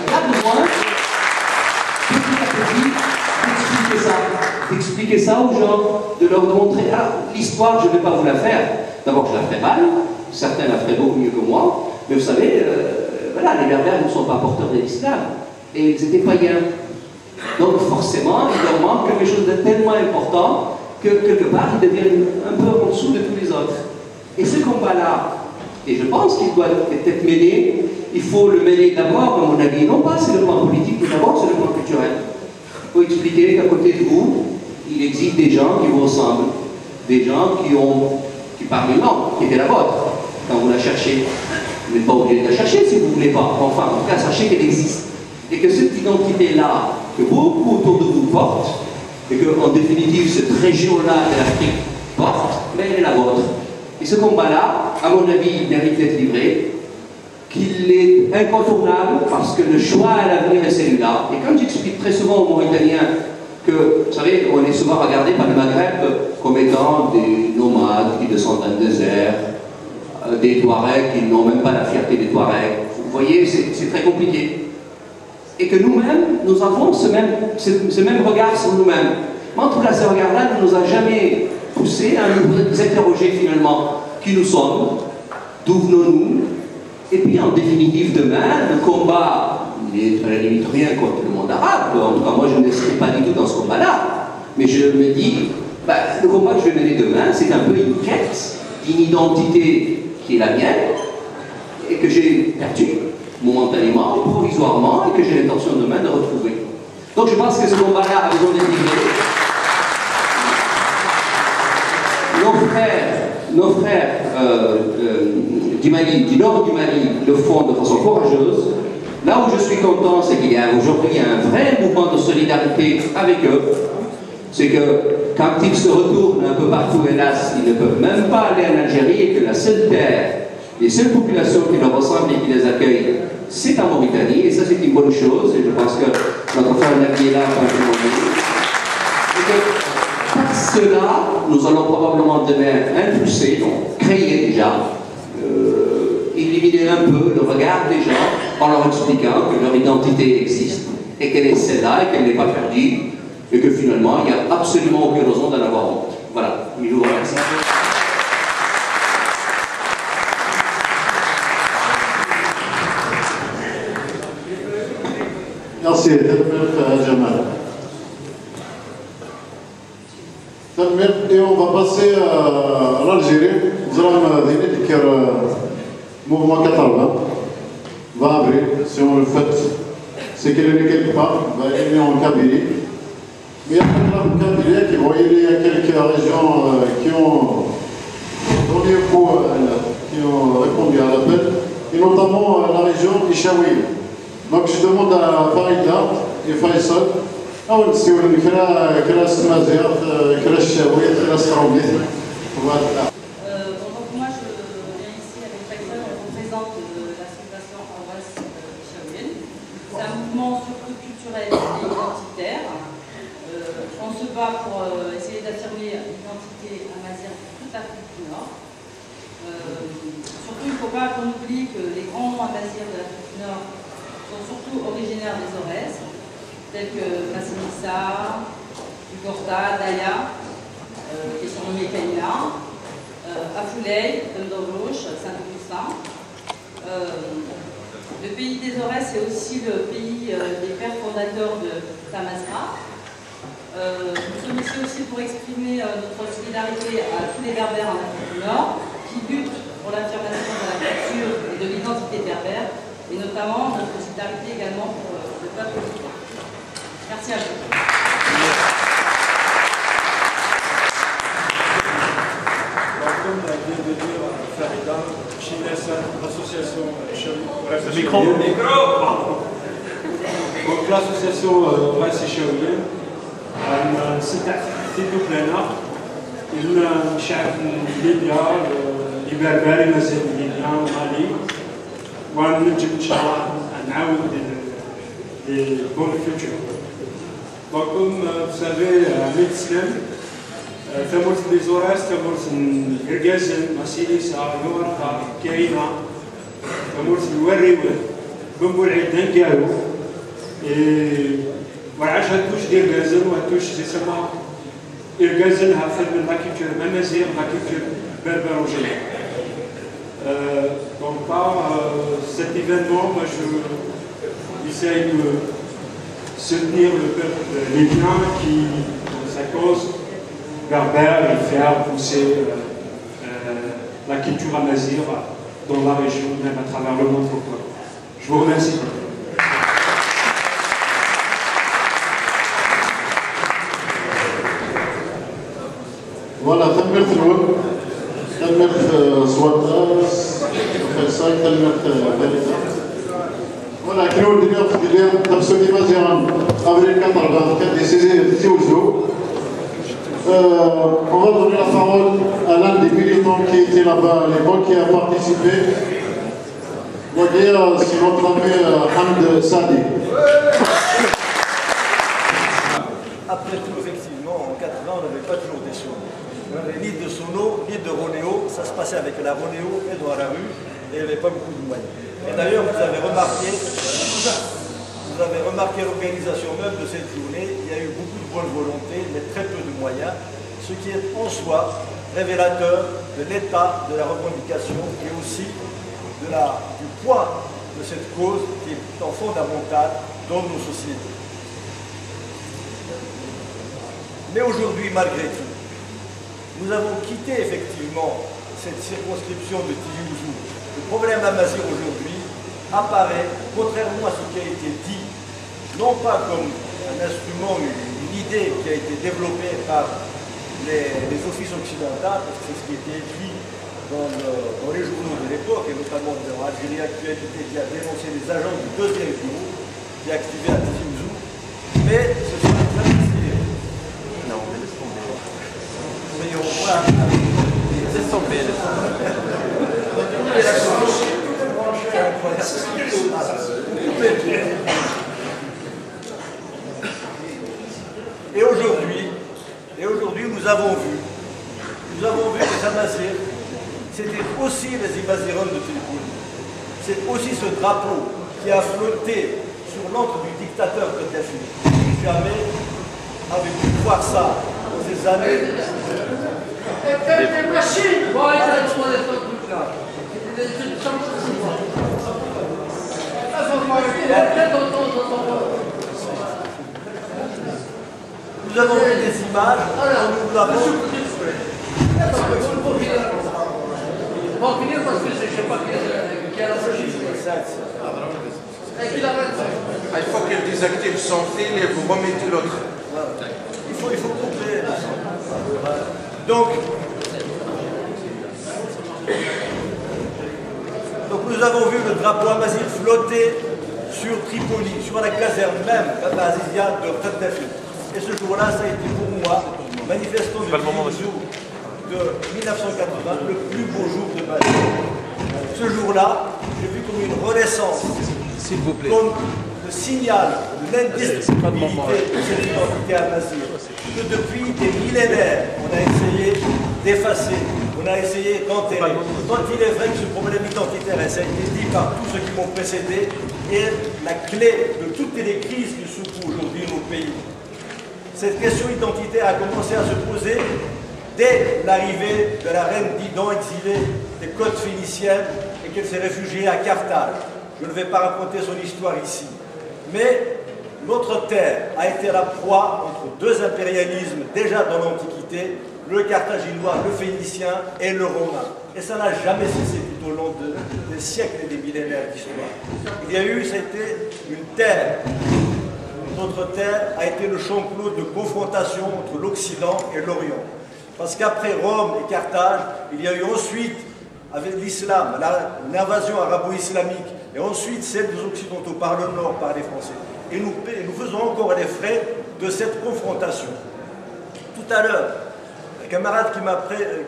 On a besoin, petit à petit, d'expliquer ça aux gens, de leur montrer. Alors, l'histoire, je ne vais pas vous la faire. D'abord, je la ferai mal, certains la feraient beaucoup mieux que moi, mais vous savez, voilà, les berbères ne sont pas porteurs de l'islam, et ils étaient païens. Donc, forcément, il leur manque quelque chose de tellement important que, quelque part, ils deviennent un peu en dessous de tous les autres. Et ce combat-là, et je pense qu'il doit être mêlé, il faut le mêler d'abord, à mon avis, non pas sur le plan politique, mais d'abord sur le plan culturel. Il faut expliquer qu'à côté de vous, il existe des gens qui vous ressemblent, des gens qui parlent une langue, qui était la vôtre, quand vous la cherchez. Vous n'êtes pas obligé de la chercher si vous ne voulez pas. Enfin, en tout cas, sachez qu'elle existe. Et que cette identité-là, que beaucoup autour de vous portent, et qu'en définitive, cette région-là de l'Afrique porte, mais elle est la vôtre. Et ce combat-là, à mon avis, il mérite d'être livré, qu'il est incontournable, parce que le choix à l'avenir est celui-là. Et comme j'explique très souvent aux Mauritaniens que, vous savez, on est souvent regardé par le Maghreb comme étant des nomades qui descendent dans le désert, des Touaregs qui n'ont même pas la fierté des Touaregs. Vous voyez, c'est très compliqué. Et que nous-mêmes, nous avons ce même regard sur nous-mêmes. Mais en tout cas, ce regard-là ne nous a jamais poussé à nous interroger finalement qui nous sommes, d'où venons-nous, et puis en définitive demain, le combat n'est à la limite rien contre le monde arabe. En tout cas, moi je ne serai pas du tout dans ce combat-là. Mais je me dis, ben, le combat que je vais mener demain, c'est un peu une quête d'une identité qui est la mienne, et que j'ai perdue momentanément, provisoirement, et que j'ai l'intention demain de retrouver. Donc je pense que ce combat-là a besoin d'être livré. nos frères du Mali, du nord du Mali, le font de façon courageuse. Là où je suis content, c'est qu'il y a aujourd'hui un vrai mouvement de solidarité avec eux. C'est que quand ils se retournent un peu partout, hélas, ils ne peuvent même pas aller en Algérie et que la seule terre, les seules populations qui leur ressemblent et qui les accueillent, c'est en Mauritanie. Et ça, c'est une bonne chose. Et je pense que notre frère Nagui est là pour par cela, nous allons probablement demain impulser, donc créer déjà, éliminer un peu le regard des gens en leur expliquant que leur identité existe et qu'elle est celle-là et qu'elle n'est pas perdue et que finalement il n'y a absolument aucune raison d'en avoir honte. Voilà, je vous remercie. Merci, Jamal. Et on va passer à l'Algérie. Nous allons dire que le mouvement 80 va abrir, si on le fait, c'est qu'il est quelque part, va aller en Kabylie. Mais il y a un Kabylie qui va aller à quelques régions qui ont donné qui ont répondu à l'appel, et notamment la région Ishaouie. Donc je demande à Farida et Faisal. أول سؤال كلا سمازير كلا الشاوية كلا السراوية. Moi je viens ici avec Faisal, on représente l'association Awas Chaouienne. C'est un mouvement surtout culturel et identitaire. On se bat pour essayer d'affirmer l'identité amazigh pour toute l'Afrique du Nord. Surtout il ne faut pas qu'on oublie que les grands amazighs de l'Afrique du Nord sont surtout originaires des Aurès, tels que Massinissa, Ukorta, Daya, qui sont nommés Kaila, Afoulay, Dondoroche, Saint-Augustin. Le pays des Aurès est aussi le pays des pères fondateurs de Tamasra. Nous sommes ici aussi pour exprimer notre solidarité à tous les berbères en Afrique du Nord qui luttent pour l'affirmation de la culture et de l'identité berbère, et notamment notre solidarité également pour le peuple berbère. Merci à vous. Comme vient de dire Farida, Chinesa, l'association donc l'association Rassi Chaouienne ستعتقد لنا إن شعب ليبيا البربري مازال ليبيا ومالي وننجم إن شاء الله نعاود لبون فيوتشر. Donc, comme vous savez, l'islam, تمرت لزوراس تمرت الرجازن مسيليسا يورقا كاينا تمرت الوريوه بنقول عيدان كاو وعاش هاتوش دير غازن وهاتوش زي سما الغازن هاخذ من لاكيتور مامازيغ لاكيتور بربروجيه. Donc par cet événement, moi j'essaye de soutenir le peuple libyen qui, dans sa cause berbère, et faire pousser la culture amazigh dans la région, même à travers le monde. Je vous remercie. Voilà, تمت الوقت، تمت سواتاس، فلساي تمت فاليدا. Voilà, كانوا الدنيا في الدنيا تبسوني مزيان، أمريكا طلبت كان تيوزو. On va donner la parole à l'un des militants qui était là-bas à l'époque, qui a participé. On va dire, c'est notre ami Hamd Sadi. Après tout, effectivement, en 80, on n'avait pas toujours des sous. Ni de sono, ni de ronéo. Ça se passait avec la ronéo et dans la rue, et il n'y avait pas beaucoup de moyens. Et d'ailleurs, vous avez remarqué l'organisation même de cette journée. Il y a eu beaucoup de bonne volonté, mais très peu de moyens, ce qui est en soi révélateur de l'état de la revendication et aussi du poids de cette cause qui est fondamentale dans nos sociétés. Mais aujourd'hui, malgré tout, nous avons quitté effectivement cette circonscription de Tiyouzou. Le problème amazigh aujourd'hui apparaît, contrairement à ce qui a été dit, non pas comme un instrument, une idée qui a été développée par les offices occidentaux, parce que c'est ce qui était écrit dans les journaux de l'époque, et notamment dans Algérie Actualité, qui a dénoncé les agents du deuxième bureau, qui activaient à Tizi Ouzou, mais ce sont des amnisties. Non, mais laisse tomber. Mais on voit. Laisse tomber, laisse tomber. Et aujourd'hui, nous avons vu que Samazir, c'était aussi les Ibazirones de Tripoli. C'est aussi ce drapeau qui a flotté sur l'encre du dictateur Kadhafi. Jamais avait pu voir ça dans ces années. Des machines! Nous avons vu des images, nous l'avons. On va finir parce que je ne sais pas qui a la il faut qu'elle désactive son fil et vous remettez l'autre. Il faut couper. Donc nous avons vu le drapeau amazigh flotter sur Tripoli, sur la caserne même amazighienne de Kadhafi. Et ce jour-là, ça a été pour moi, manifestant de 1980, le plus beau jour de ma vie. Ce jour-là, j'ai vu comme une renaissance, comme le signal de l'indestructibilité de cette identité amazigh, que depuis des millénaires, on a essayé d'effacer, on a essayé d'enterrer. Quand il est vrai que ce problème identitaire, et ça a été dit par tous ceux qui m'ont précédé, est la clé de toutes les crises qui secouent aujourd'hui nos pays. Cette question identitaire a commencé à se poser dès l'arrivée de la reine Didon exilée des côtes phéniciennes et qu'elle s'est réfugiée à Carthage. Je ne vais pas raconter son histoire ici. Mais notre terre a été la proie entre deux impérialismes déjà dans l'Antiquité, le carthaginois, le phénicien et le romain. Et ça n'a jamais cessé tout au long des siècles et des millénaires d'histoire. Il y a eu, c'était une terre. Notre terre a été le champ clos de confrontation entre l'Occident et l'Orient. Parce qu'après Rome et Carthage, il y a eu ensuite, avec l'islam, l'invasion arabo-islamique, et ensuite celle des Occidentaux par le Nord, par les Français. Et nous faisons encore les frais de cette confrontation. Tout à l'heure, un camarade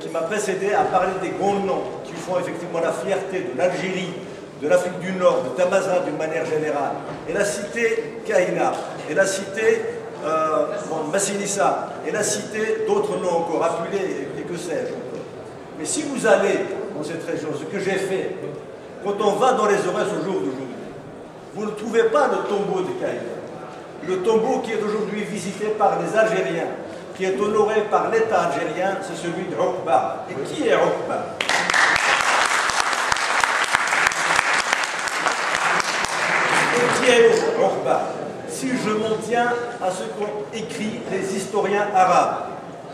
qui m'a précédé a parlé des grands noms qui font effectivement la fierté de l'Algérie, de l'Afrique du Nord, de Tamazight d'une manière générale. Elle a cité Kaina, elle a cité Massinissa, elle a cité d'autres noms encore, appelés et que sais-je encore. Mais si vous allez dans cette région, ce que j'ai fait, quand on va dans les Aurès au jour d'aujourd'hui, vous ne trouvez pas le tombeau de Kaina. Le tombeau qui est aujourd'hui visité par les Algériens, qui est honoré par l'État algérien, c'est celui de Oqba. Et qui est Oqba? Qui est Oqba? Si je m'en tiens à ce qu'ont écrit les historiens arabes,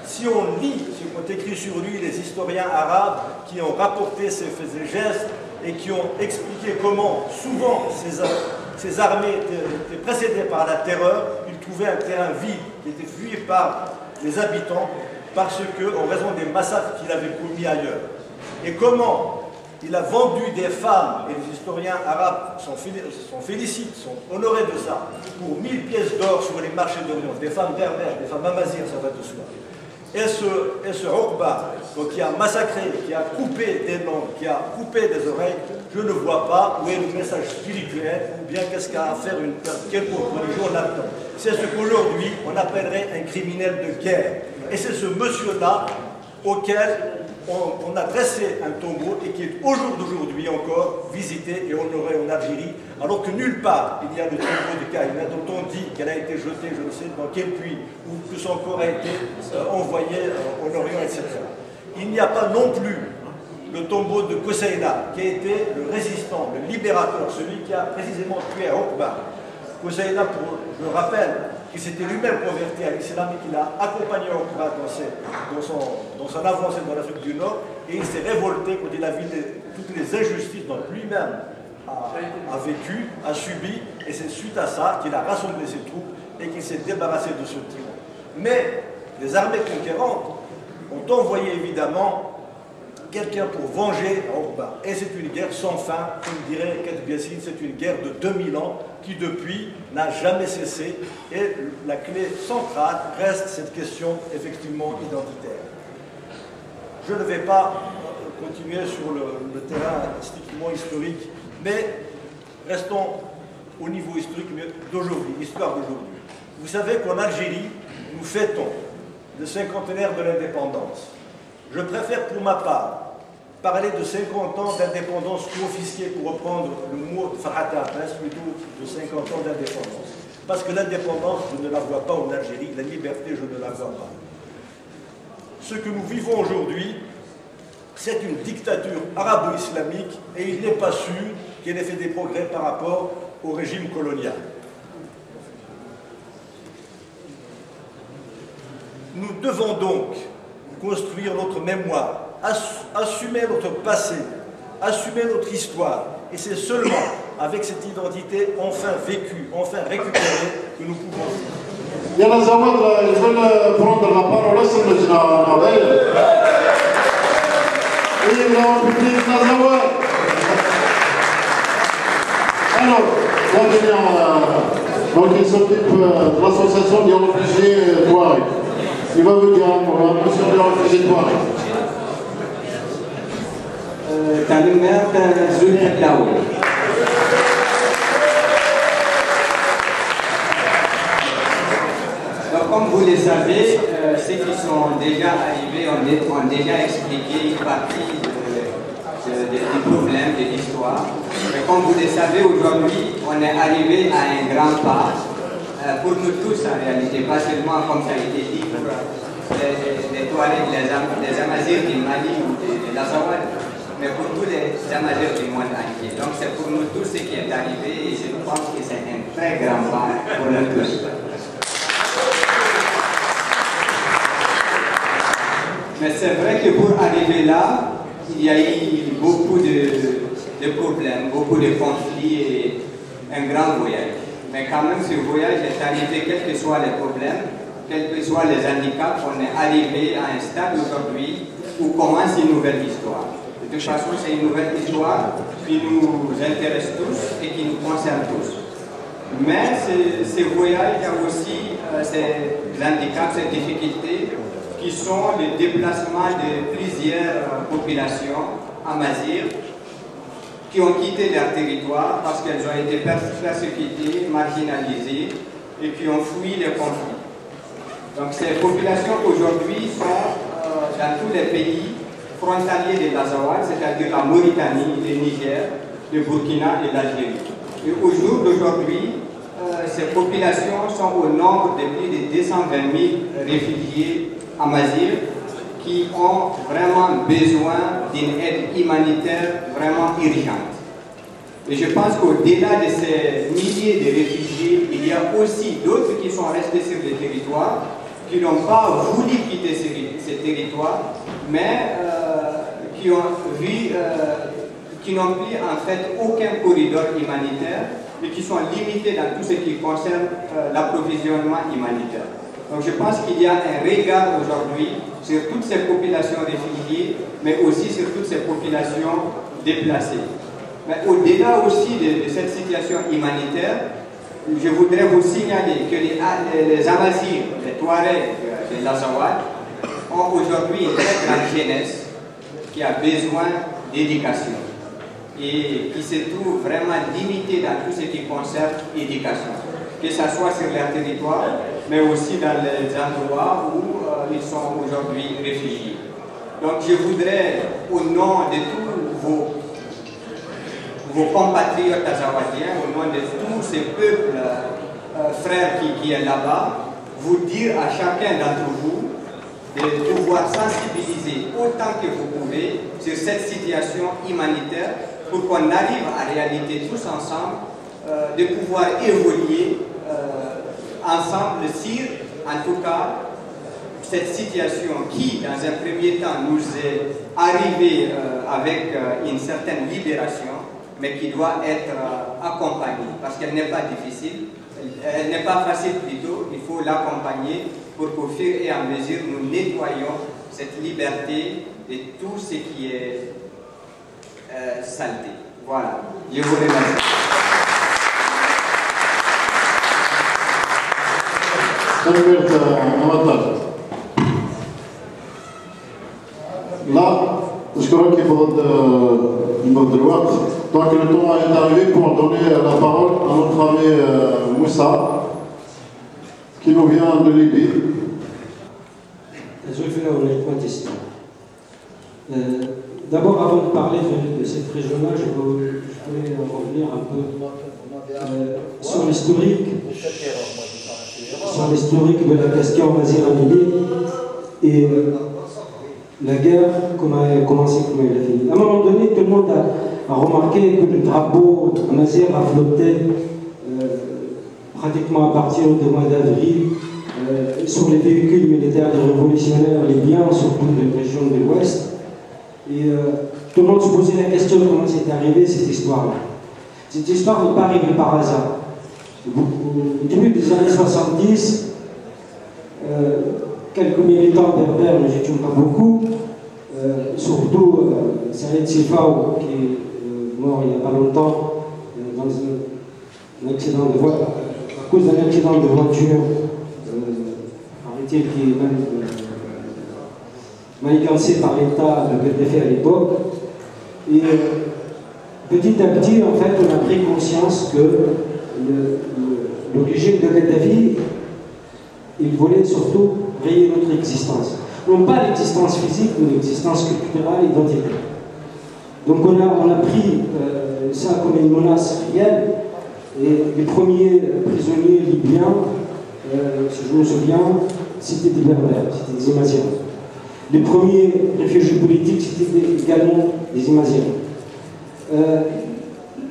si on lit ce qu'ont écrit sur lui les historiens arabes qui ont rapporté ses faits et gestes et qui ont expliqué comment souvent ces armées étaient précédées par la terreur, ils trouvaient un terrain vide qui était fui par les habitants parce que, en raison des massacres qu'il avait commis ailleurs. Et comment il a vendu des femmes, et les historiens arabes s'en félicitent, sont honorés de ça, pour 1000 pièces d'or sur les marchés d'Orient, des femmes berbères, des femmes amazighes, ça va de soi. Et ce Oqba, qui a massacré, qui a coupé des langues, qui a coupé des oreilles, je ne vois pas où est le message spirituel, ou bien qu'est-ce qu'a à faire quelconque religion là-dedans. C'est ce qu'aujourd'hui on appellerait un criminel de guerre. Et c'est ce monsieur-là auquel on a dressé un tombeau et qui est au jour d'aujourd'hui encore visité et honoré en Algérie, alors que nulle part il y a le tombeau de Kaina dont on dit qu'elle a été jetée, je ne sais dans quel puits, ou que son corps a été envoyé en Orient, etc. Il n'y a pas non plus le tombeau de Koseïna, qui a été le résistant, le libérateur, celui qui a précisément tué Oqba. Koseïna, je le rappelle, qui s'était lui-même converti à l'islam et qui l'a accompagné Oqba dans son avancée dans l'Afrique du Nord, et il s'est révolté quand il a vu toutes les injustices dont lui-même a vécu, a subi, et c'est suite à ça qu'il a rassemblé ses troupes et qu'il s'est débarrassé de ce tyran. Mais les armées conquérantes ont envoyé évidemment quelqu'un pour venger Oqba. Et c'est une guerre sans fin, comme dirait Katb Yassine, c'est une guerre de 2000 ans qui depuis n'a jamais cessé. Et la clé centrale reste cette question effectivement identitaire. Je ne vais pas continuer sur le terrain strictement historique, mais restons au niveau historique d'aujourd'hui, l'histoire d'aujourd'hui. Vous savez qu'en Algérie, nous fêtons le cinquantenaire de l'indépendance. Je préfère pour ma part parler de 50 ans d'indépendance confisquée, pour reprendre le mot de Farhat Abbas, plutôt de 50 ans d'indépendance. Parce que l'indépendance, je ne la vois pas en Algérie, la liberté, je ne la vois pas. Ce que nous vivons aujourd'hui, c'est une dictature arabo-islamique et il n'est pas sûr qu'elle ait fait des progrès par rapport au régime colonial. Nous devons donc construire notre mémoire, assumer notre passé, assumer notre histoire. Et c'est seulement avec cette identité enfin vécue, enfin récupérée, que nous pouvons vivre. Il y a les Zawad, ils veulent prendre la parole, c'est le Nawel. Et là, on peut dire la Zawad. Alors, on va venir, donc il s'occupe de l'association des réfugiés Touareg. Il va vous dire un mot, la notion des réfugiés Touareg. Comme vous le savez, ceux qui sont déjà arrivés ont déjà expliqué une partie des problèmes de l'histoire. Mais comme vous le savez, aujourd'hui, on est arrivé à un grand pas, pour nous tous en réalité, pas seulement comme ça a été dit pour les Touaregs, les Amazirs du Mali ou de l'Azawad, mais pour tous les Amazirs du monde entier. Donc c'est pour nous tous ce qui est arrivé et je pense que c'est un très grand pas pour nous tous. Mais c'est vrai que pour arriver là, il y a eu beaucoup de problèmes, beaucoup de conflits et un grand voyage. Mais quand même, ce voyage est arrivé, quels que soient les problèmes, quels que soient les handicaps, on est arrivé à un stade aujourd'hui où commence une nouvelle histoire. De toute façon, c'est une nouvelle histoire qui nous intéresse tous et qui nous concerne tous. Mais ce voyage a aussi ces handicaps, ces difficultés, qui sont les déplacements de plusieurs populations amazighes qui ont quitté leur territoire parce qu'elles ont été persécutées, marginalisées et qui ont fui les conflits. Donc ces populations aujourd'hui sont dans tous les pays frontaliers de l'Azawad, c'est-à-dire la Mauritanie, le Niger, le Burkina et l'Algérie. Et au jour d'aujourd'hui, ces populations sont au nombre de plus de 220 000 réfugiés amazirs qui ont vraiment besoin d'une aide humanitaire vraiment urgente. Et je pense qu'au-delà de ces milliers de réfugiés, il y a aussi d'autres qui sont restés sur le territoire, qui n'ont pas voulu quitter ces territoires, mais qui ont vu, qui n'ont pris en fait aucun corridor humanitaire et qui sont limités dans tout ce qui concerne l'approvisionnement humanitaire. Donc je pense qu'il y a un regard aujourd'hui sur toutes ces populations réfugiées, mais aussi sur toutes ces populations déplacées. Mais au-delà aussi de cette situation humanitaire, je voudrais vous signaler que les Amazirs, les Touaregs de l'Azawad ont aujourd'hui une très grande jeunesse qui a besoin d'éducation et qui se trouve vraiment limitée dans tout ce qui concerne l'éducation, que ce soit sur leur territoire, mais aussi dans les endroits où ils sont aujourd'hui réfugiés. Donc je voudrais, au nom de tous vos compatriotes azawadiens, au nom de tous ces peuples frères qui est là-bas, vous dire à chacun d'entre vous de pouvoir sensibiliser autant que vous pouvez sur cette situation humanitaire pour qu'on arrive en réalité tous ensemble de pouvoir évoluer ensemble sur, en tout cas, cette situation qui, dans un premier temps, nous est arrivée avec une certaine libération, mais qui doit être accompagnée, parce qu'elle n'est pas difficile, elle n'est pas facile plutôt, il faut l'accompagner pour qu'au fur et à mesure, nous nettoyons cette liberté et tout ce qui est saleté. Voilà, je vous remercie. Là, je crois qu'il faut de droite. Donc le temps est arrivé pour donner la parole à notre ami Moussa, qui nous vient de Libye. D'abord, avant de parler de cette région-là, je voulais revenir un peu sur l'historique de la question Mazir-Amili et la guerre, comment elle a commencé, comment elle a fini. À un moment donné, tout le monde a remarqué que le drapeau Mazir a flotté pratiquement à partir du mois d'avril sur les véhicules militaires des révolutionnaires libyens, surtout des régions de l'Ouest. Et tout le monde se posait la question de comment c'est arrivé cette histoire-là. Cette histoire n'est pas arrivée par hasard. Au début des années 70, quelques militants berbères, nous n'étions pas beaucoup, surtout Saïd Sifaou, qui est mort il n'y a pas longtemps dans un accident de voiture, à cause d'un accident de voiture, paraît-il qui est même manigancé par l'État de Kadhafi à l'époque. Et petit à petit, en fait, on a pris conscience que le régime de Kadhafi, il voulait surtout rayer notre existence. Non pas l'existence physique, mais l'existence culturelle et identitaire. Donc on a pris ça comme une menace réelle. Et les premiers prisonniers libyens, si je me souviens, c'était des Berbères, c'était des Imaziens. Les premiers réfugiés politiques, c'était également des Imaziens.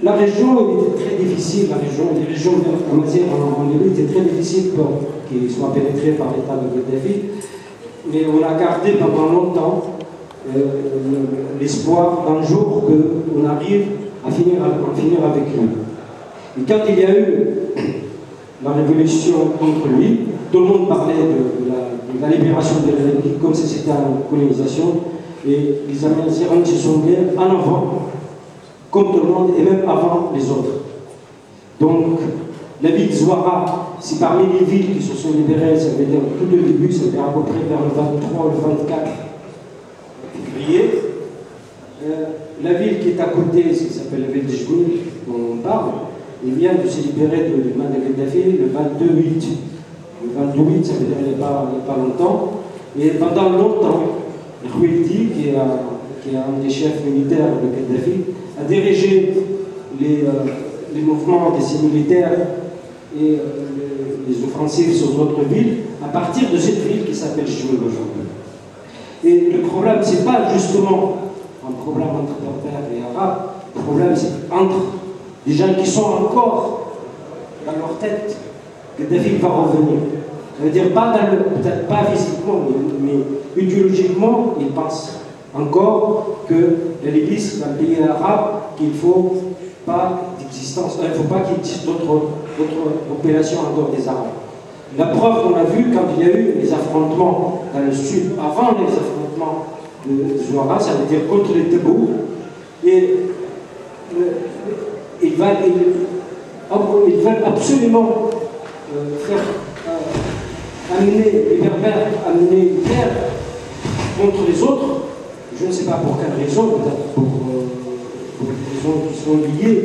La région était très difficile, les régions amaziennes en Libye étaient très difficiles pour qu'ils soient pénétrés par l'État de Kadhafi. Mais on a gardé pendant longtemps l'espoir d'un jour qu'on arrive à finir avec lui. Et quand il y a eu la révolution contre lui, tout le monde parlait de la libération de la Libye comme si c'était une colonisation. Et les Amaziens se sont mis en avant, comme tout le monde, et même avant les autres. Donc, la ville de Zouara, c'est parmi les villes qui se sont libérées, ça veut dire tout le début, c'était à peu près vers le 23 ou le 24 février. La ville qui est à côté, qui s'appelle la ville de Jboul, dont on parle, il vient de se libérer de main de Kadhafi le 22-8. Le 22-8, ça veut dire il n'y a pas longtemps. Et pendant longtemps, Khoueldi, qui est un des chefs militaires de Kadhafi, a dirigé les mouvements de ces militaires et les offensives sur d'autres villes à partir de cette ville qui s'appelle Jboul aujourd'hui. Et le problème, ce n'est pas justement un problème entre Berbères et Arabes, le problème c'est entre des gens qui sont encore dans leur tête que Kadhafi va revenir. Ça veut dire peut-être pas physiquement, mais idéologiquement, ils pensent encore que la Libye c'est un pays arabe, qu'il ne faut pas d'existence, il ne faut pas qu'il existe d'autres populations en dehors des Arabes. La preuve qu'on a vue quand il y a eu les affrontements dans le sud, avant les affrontements de Zouara, ça veut dire contre les Tebou, et ils veulent absolument faire amener les Berbères, amener une guerre contre les autres. Je ne sais pas pour quelle raison, peut-être pour des raisons qui sont liées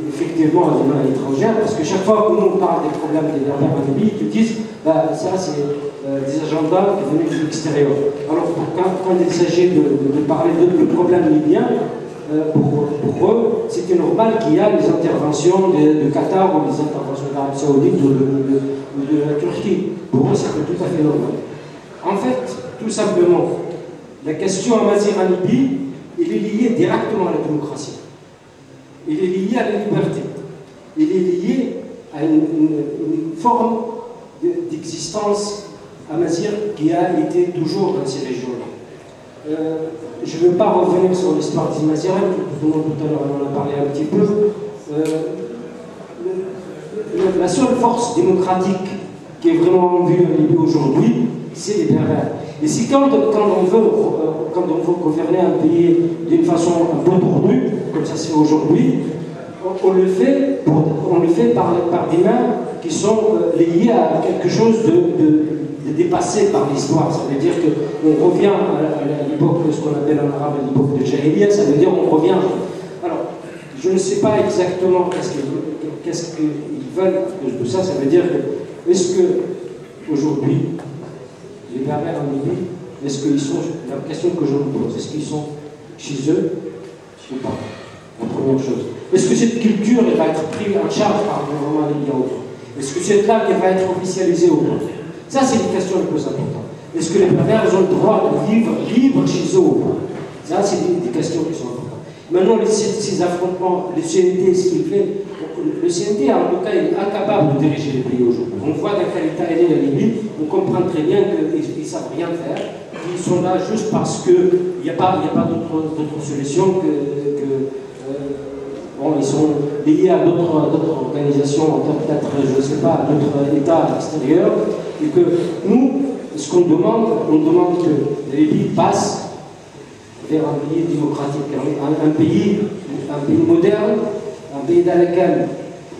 effectivement à des mains étrangères, parce que chaque fois qu'on parle des problèmes des Berbères en Libye, ils te disent ça c'est des agendas qui venaient de l'extérieur. Alors quand il s'agit de parler de problèmes libyens, pour eux, c'était normal qu'il y ait les interventions de Qatar ou les interventions de l'Arabie Saoudite ou de la Turquie. Pour eux, c'était tout à fait normal. En fait, tout simplement, la question amazigh en Libye, elle est liée directement à la démocratie. Elle est liée à la liberté. Elle est liée à une forme d'existence amazigh qui a été toujours dans ces régions-là. Je ne veux pas revenir sur l'histoire des Amaziens, tout le monde tout à l'heure en a parlé un petit peu. La seule force démocratique qui est vraiment en vue en Libye aujourd'hui, c'est les Berbères. Et si quand on veut gouverner un pays d'une façon un peu tordue, comme ça c'est aujourd'hui, on le fait par des mains qui sont liées à quelque chose de dépassé par l'histoire. Ça veut dire qu'on revient à l'époque, ce qu'on appelle en arabe l'époque de Jahiliya, ça veut dire qu'on revient. Alors, je ne sais pas exactement qu'est-ce qu'ils veulent de tout ça. Ça veut dire que, est-ce qu'aujourd'hui, les Berbères en Libye, est-ce qu'ils sont, la question que je me pose, est-ce qu'ils sont chez eux ou pas? La première chose. Est-ce que cette culture elle va être prise en charge par le gouvernement libyen ou pas? Est-ce que cette langue elle va être officialisée ou pas? Ça, c'est une question la plus importante. Est-ce que les Berbères ont le droit de vivre libre chez eux ou pas? Ça, c'est des questions qui sont importantes. Maintenant, ces affrontements, le CNT, ce qu'il fait, le CNT, en tout cas, il est incapable de diriger le pays aujourd'hui. On voit dans quel état elle est la Libye, on comprend très bien qu'ils ne savent rien faire. Ils sont là juste parce qu'il n'y a pas d'autre solution bon, ils sont liés à d'autres organisations, peut-être, je ne sais pas, à d'autres États extérieurs, et que nous, ce qu'on demande, on demande que la Libye passe vers un pays démocratique, un pays moderne, un pays dans lequel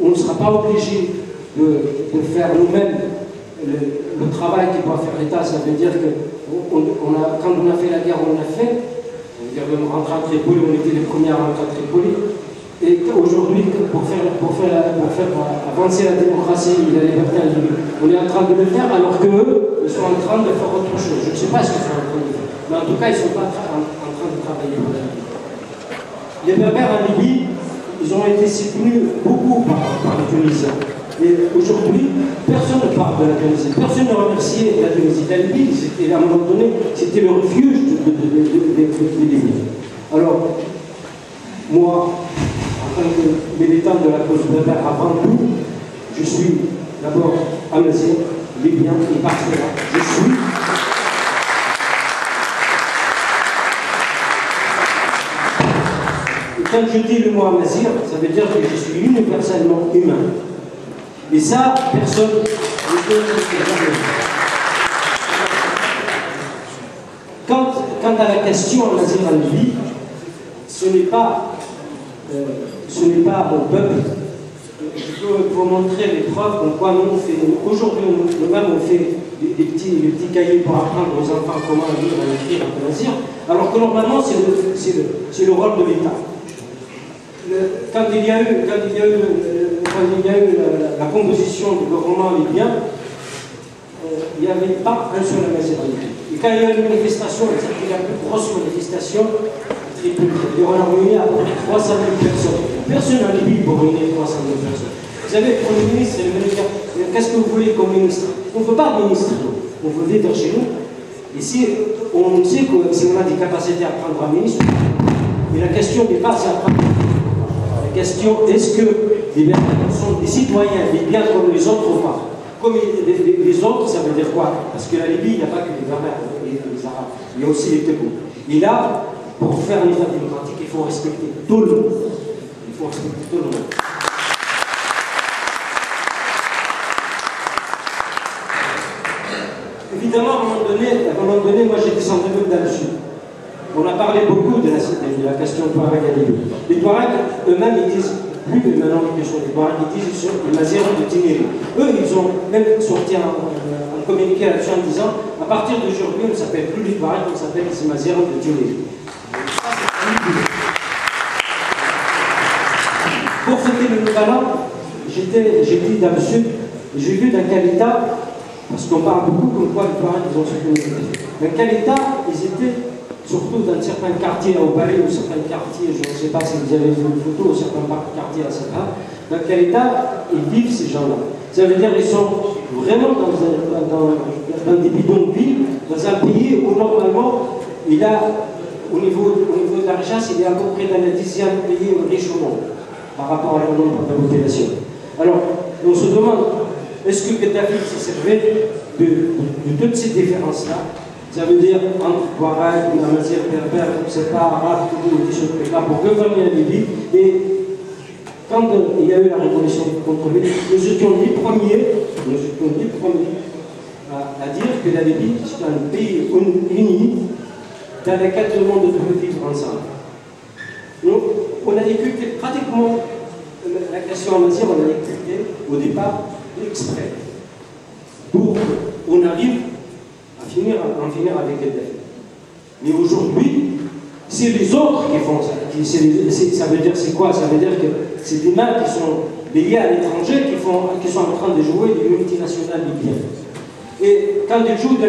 on ne sera pas obligé de faire nous-mêmes le travail qu'il doit faire l'État. Ça veut dire que quand on a fait la guerre, on l'a fait. Ça veut dire qu'on rentre à Tripoli, on était les premiers à rentrer à Tripoli. Et aujourd'hui, pour faire avancer la démocratie et la liberté en Libye, on est en train de le faire alors qu'eux, ils sont en train de faire autre chose. Je ne sais pas ce qu'ils sont en train de faire. Mais en tout cas, ils ne sont pas en train de travailler pour la Libye. Les Berbères en Libye, ils ont été soutenus beaucoup par les Tunisiens. Et aujourd'hui, personne ne parle de la Tunisie. Personne ne remerciait la Tunisie. La Libye, à un moment donné, c'était le refuge des Libyens. Alors, moi, en tant que militant de la cause berbère avant tout, je suis d'abord amazigh, libyen, et parce que là, je suis. Et quand je dis le mot amazigh, ça veut dire que je suis universellement humain. Et ça, personne ne peut le dire. Quant à la question amazigh en Libye, ce n'est pas mon peuple. Je peux vous montrer les preuves comme quoi nous on fait, aujourd'hui nous-mêmes on fait des petits cahiers pour apprendre aux enfants comment lire et écrire en amazigh, alors que normalement c'est le rôle de l'État. Quand il y a eu la composition du gouvernement libyen, il n'y avait pas un seul amazigh en Libye. Et quand il y a eu une manifestation, c'était la plus grosse manifestation, il y aura réuni à peu près 300 000 personnes. Personne en Libye pour réunir 300 000 personnes. Vous savez, le Premier ministre, il va dire qu'est-ce que vous voulez comme ministre? On ne veut pas de ministre, on veut vivre chez nous. Et si on sait que si on a des capacités à prendre un ministre, mais la question n'est pas si à prendre. La question, est-ce que les Berbères sont des citoyens, des biens comme les autres ou pas? Comme les autres, ça veut dire quoi? Parce que la Libye, il n'y a pas que les Berbères et les Arabes, il y a aussi les Tébous. Et là, pour faire un État démocratique, il faut respecter tout le monde. Il faut respecter tout le monde. Évidemment, à un moment donné, moi j'ai descendu dans le sud. On a parlé beaucoup de la question Touareg à Libye. Les Touaregs, eux-mêmes, ils disent, plus maintenant que sont les Touaregs, ils disent sur les Mazérins de Tineri. Eux, ils ont même sorti un communiqué là-dessus en disant, à partir d'aujourd'hui, on ne s'appelle plus les Touaregs, on s'appelle les Mazérins de Tineri. Pour fêter le nouvel an, j'étais dans le sud, j'ai vu dans quel état, parce qu'on parle beaucoup comme quoi les Touaregs ils ont soutenu. Dans quel état ils étaient, surtout dans certains quartiers au Palais ou certains quartiers, je ne sais pas si vous avez vu une photo, ou certains quartiers à Sabha, dans quel état ils vivent ces gens-là. Ça veut dire qu'ils sont vraiment dans des bidonvilles, dans un pays où normalement il a. Au niveau de la richesse, il est à peu près dans le 10e pays riche au monde, par rapport au nombre de population. Alors, on se demande, est-ce que Kadhafi s'est servi de toutes ces différences-là? Ça veut dire, entre Touareg, Amazigh, Berbère, c'est pas arabe, tout des choses comme ça, pour gouverner la Libye. Et quand il y a eu la révolution contre lui, nous étions les premiers à dire que la Libye est un pays uni dans lequel tout le monde peut vivre ensemble. Donc, on a écouté pratiquement la question amazigh, on a écouté au départ exprès pour qu'on arrive à en finir avec le défi. Mais aujourd'hui, c'est les autres qui font ça. Ça veut dire c'est quoi? Ça veut dire que c'est des mains qui sont liées à l'étranger qui sont en train de jouer des multinationales libyennes. Et quand ils jouent de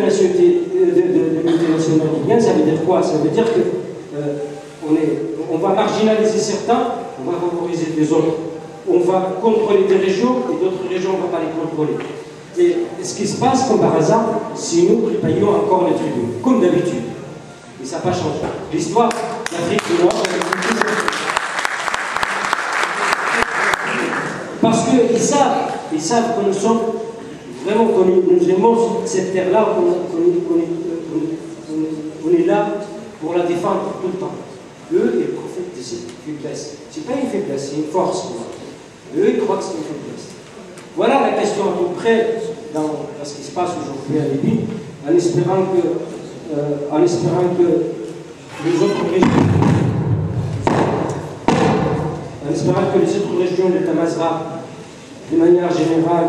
multinationales libyennes, ça veut dire quoi? Ça veut dire que on va marginaliser certains, on va favoriser les autres. On va contrôler des régions et d'autres régions, on ne va pas les contrôler. Et ce qui se passe, comme par hasard, c'est nous qui payons encore les tribus, comme d'habitude. Et ça n'a pas changé. L'histoire d'Afrique du Nord, parce qu'ils savent que nous sommes vraiment connus, nous aimons cette terre-là, on est là pour la défendre tout le temps. Eux, ils profitent de cette faiblesse. Ce n'est pas une faiblesse, c'est une force. Eux, ils croient que c'est une faiblesse. Voilà la question à peu près dans ce qui se passe aujourd'hui à Libye, en espérant que les autres régions de Tamazra, de manière générale,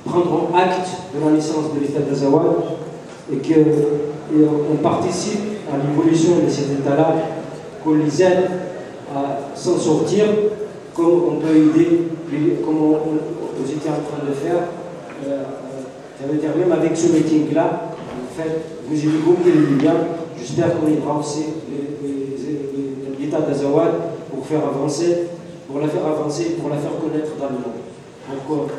prendront acte de la naissance de l'État d'Azawad et qu'on participe à l'évolution de cet État-là, qu'on les aide à s'en sortir, comme on peut aider, comme on était en train de faire. Ça veut dire même avec ce meeting-là, en fait, vous aidez beaucoup les Libyens. J'espère qu'on aidera aussi l'État d'Azawad pour la faire avancer, pour la faire connaître dans le monde. Donc,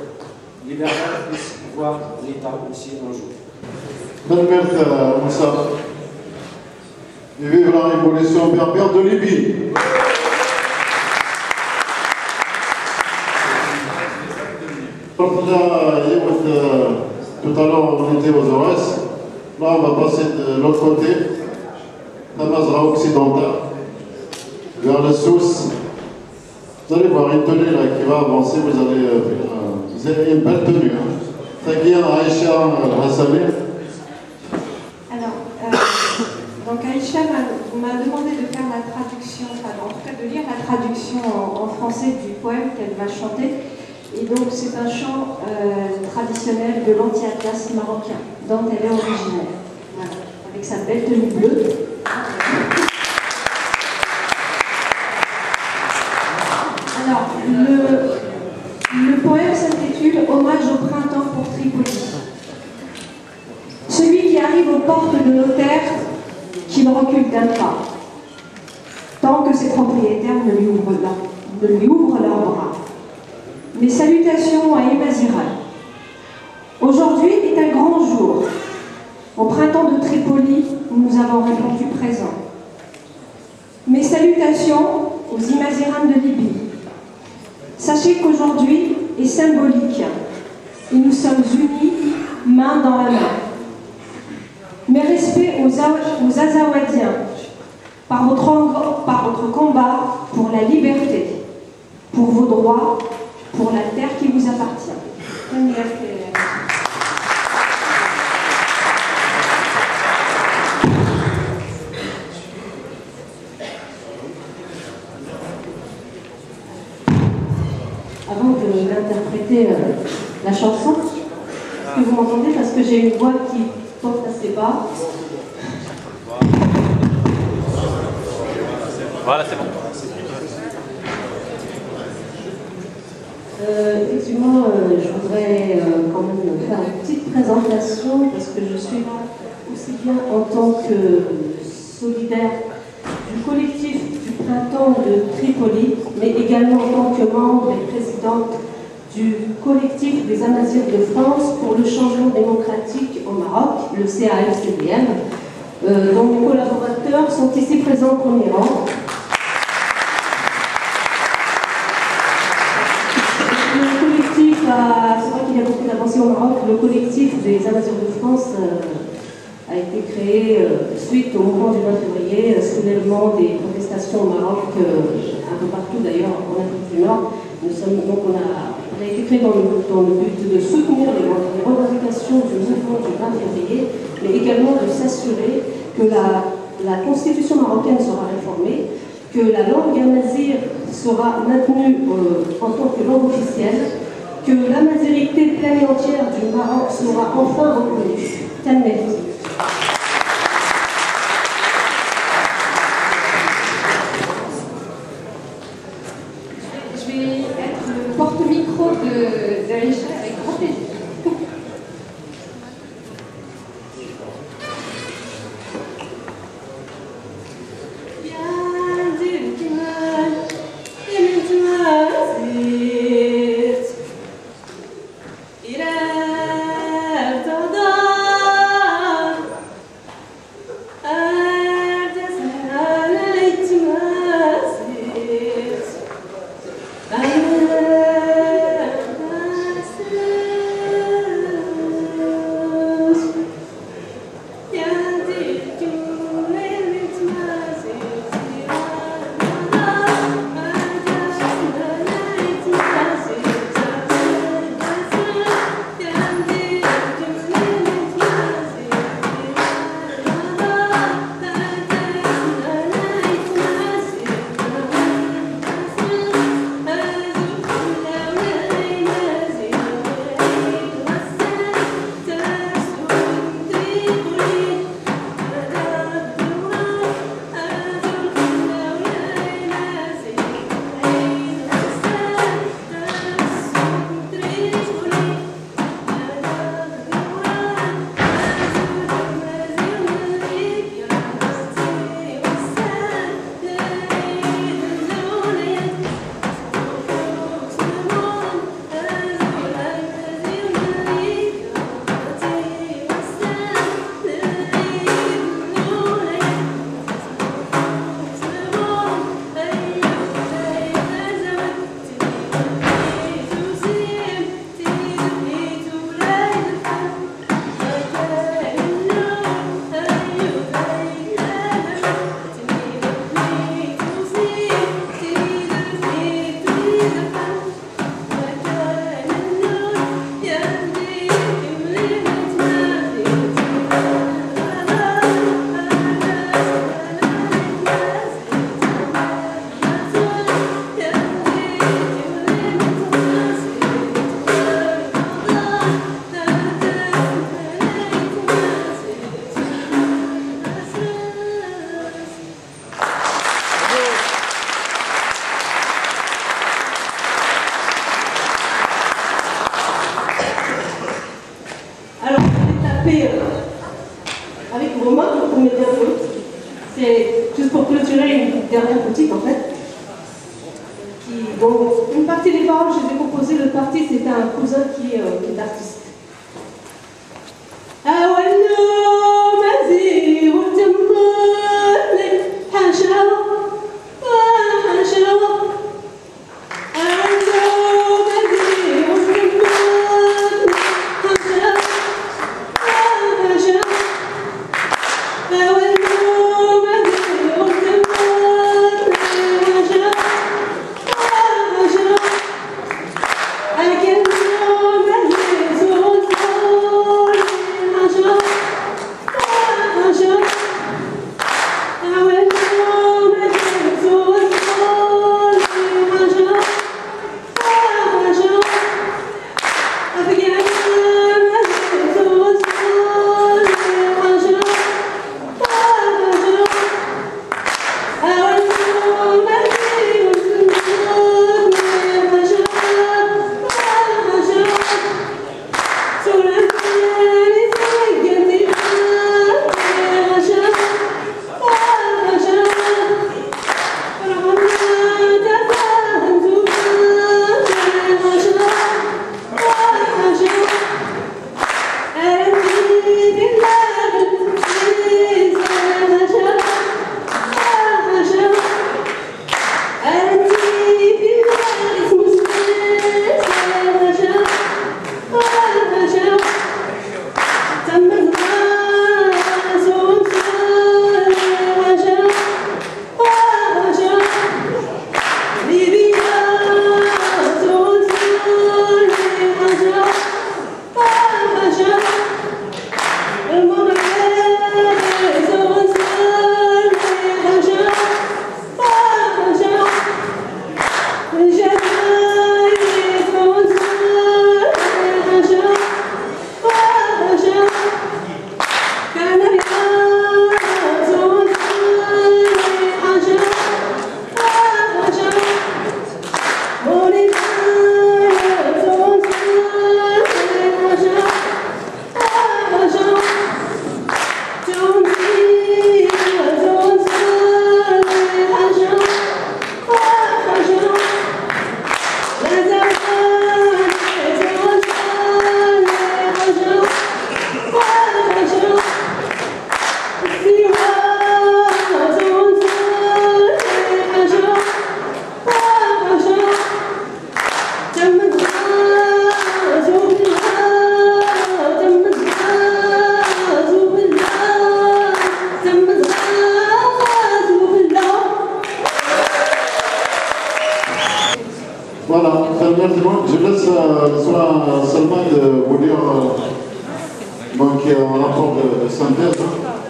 les Berbères puissent voir l'État aussi un jour. Permettre Moussa de vivre la révolution berbère de Libye. Tout à l'heure, on était aux OS. Là, on va passer de l'autre côté, Tamazra occidental, vers le Sousse. Vous allez voir une tenue là qui va avancer, vous avez une belle tenue. Taguia Aïcha Hassani. Alors, donc Aïcha m'a demandé de faire la traduction, enfin en tout cas de lire la traduction en français du poème qu'elle va chanter. Et donc c'est un chant traditionnel de l'anti-atlas marocain, dont elle est originaire. Voilà, avec sa belle tenue bleue. Alors, le poème s'intitule « Hommage au printemps pour Tripoli ». Celui qui arrive aux portes de nos terres, qu'il recule d'un pas, tant que ses propriétaires ne lui ouvrent leurs bras. Mes salutations à Imazira. Aujourd'hui est un grand jour. Au printemps de Tripoli, nous avons répondu présent. Mes salutations aux Imazirans de Libye. Sachez qu'aujourd'hui est symbolique et nous sommes unis, main dans la main. Mes respects aux Azawadiens par votre combat pour la liberté, pour vos droits, pour la terre qui vous appartient. Avant de l'interpréter la chanson, est-ce que vous m'entendez? Parce que j'ai une voix qui porte assez bas. Voilà, c'est bon. Effectivement, je voudrais quand même faire une petite présentation parce que je suis là aussi bien en tant que solidaire du collectif du printemps de Tripoli, mais également en tant que membre et présidente du collectif des Amazirs de France pour le changement démocratique au Maroc, le CAFCDM, dont mes collaborateurs sont ici présents au premier rang. C'est vrai qu'il y a beaucoup d'avancées au Maroc. Le collectif des Amazirs de France a été créé suite au mouvement du 20 février, soulèvement des protestations au Maroc, un peu partout d'ailleurs en Afrique du Nord. On a il a été créé dans le but de soutenir les revendications du mouvement du 20 février, mais également de s'assurer que la constitution marocaine sera réformée, que la langue amazigh sera maintenue en tant que langue officielle, que l'amazirité pleine et entière du Maroc sera enfin reconnue. Merci. Je vais être le porte-micro d'Aïcha avec grand plaisir. Avec Romain, on met bien d'autres. C'est juste pour clôturer une dernière petite en fait. Bon, une partie des paroles, je les ai composées, l'autre partie c'était un cousin qui est artiste. I can know that Voilà, merci beaucoup. Je laisse soit Salman de vous lire donc, un rapport de synthèse,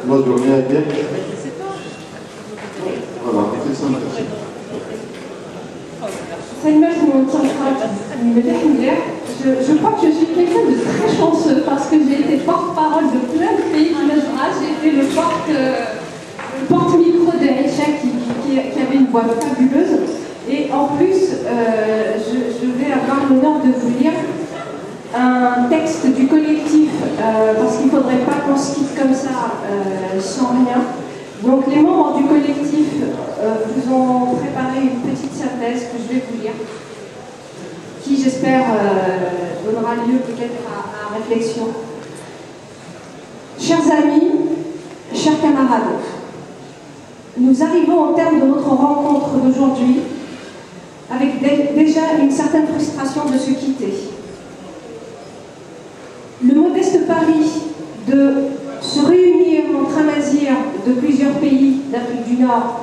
la journée à Québec. Voilà, c'est synthèse. Je crois que je suis quelqu'un de très chanceux parce que j'ai été porte-parole de plein de pays du Mazra. J'ai été le porte-micro d'Aïcha qui avait une voix fabuleuse. Et en plus, je vais avoir l'honneur de vous lire un texte du collectif, parce qu'il ne faudrait pas qu'on se quitte comme ça sans rien. Donc les membres du collectif vous ont préparé une petite synthèse que je vais vous lire, qui j'espère donnera lieu peut-être à réflexion. Chers amis, chers camarades, nous arrivons au terme de notre rencontre d'aujourd'hui avec déjà une certaine frustration de se quitter. Le modeste pari de se réunir entre amazirs de plusieurs pays d'Afrique du Nord,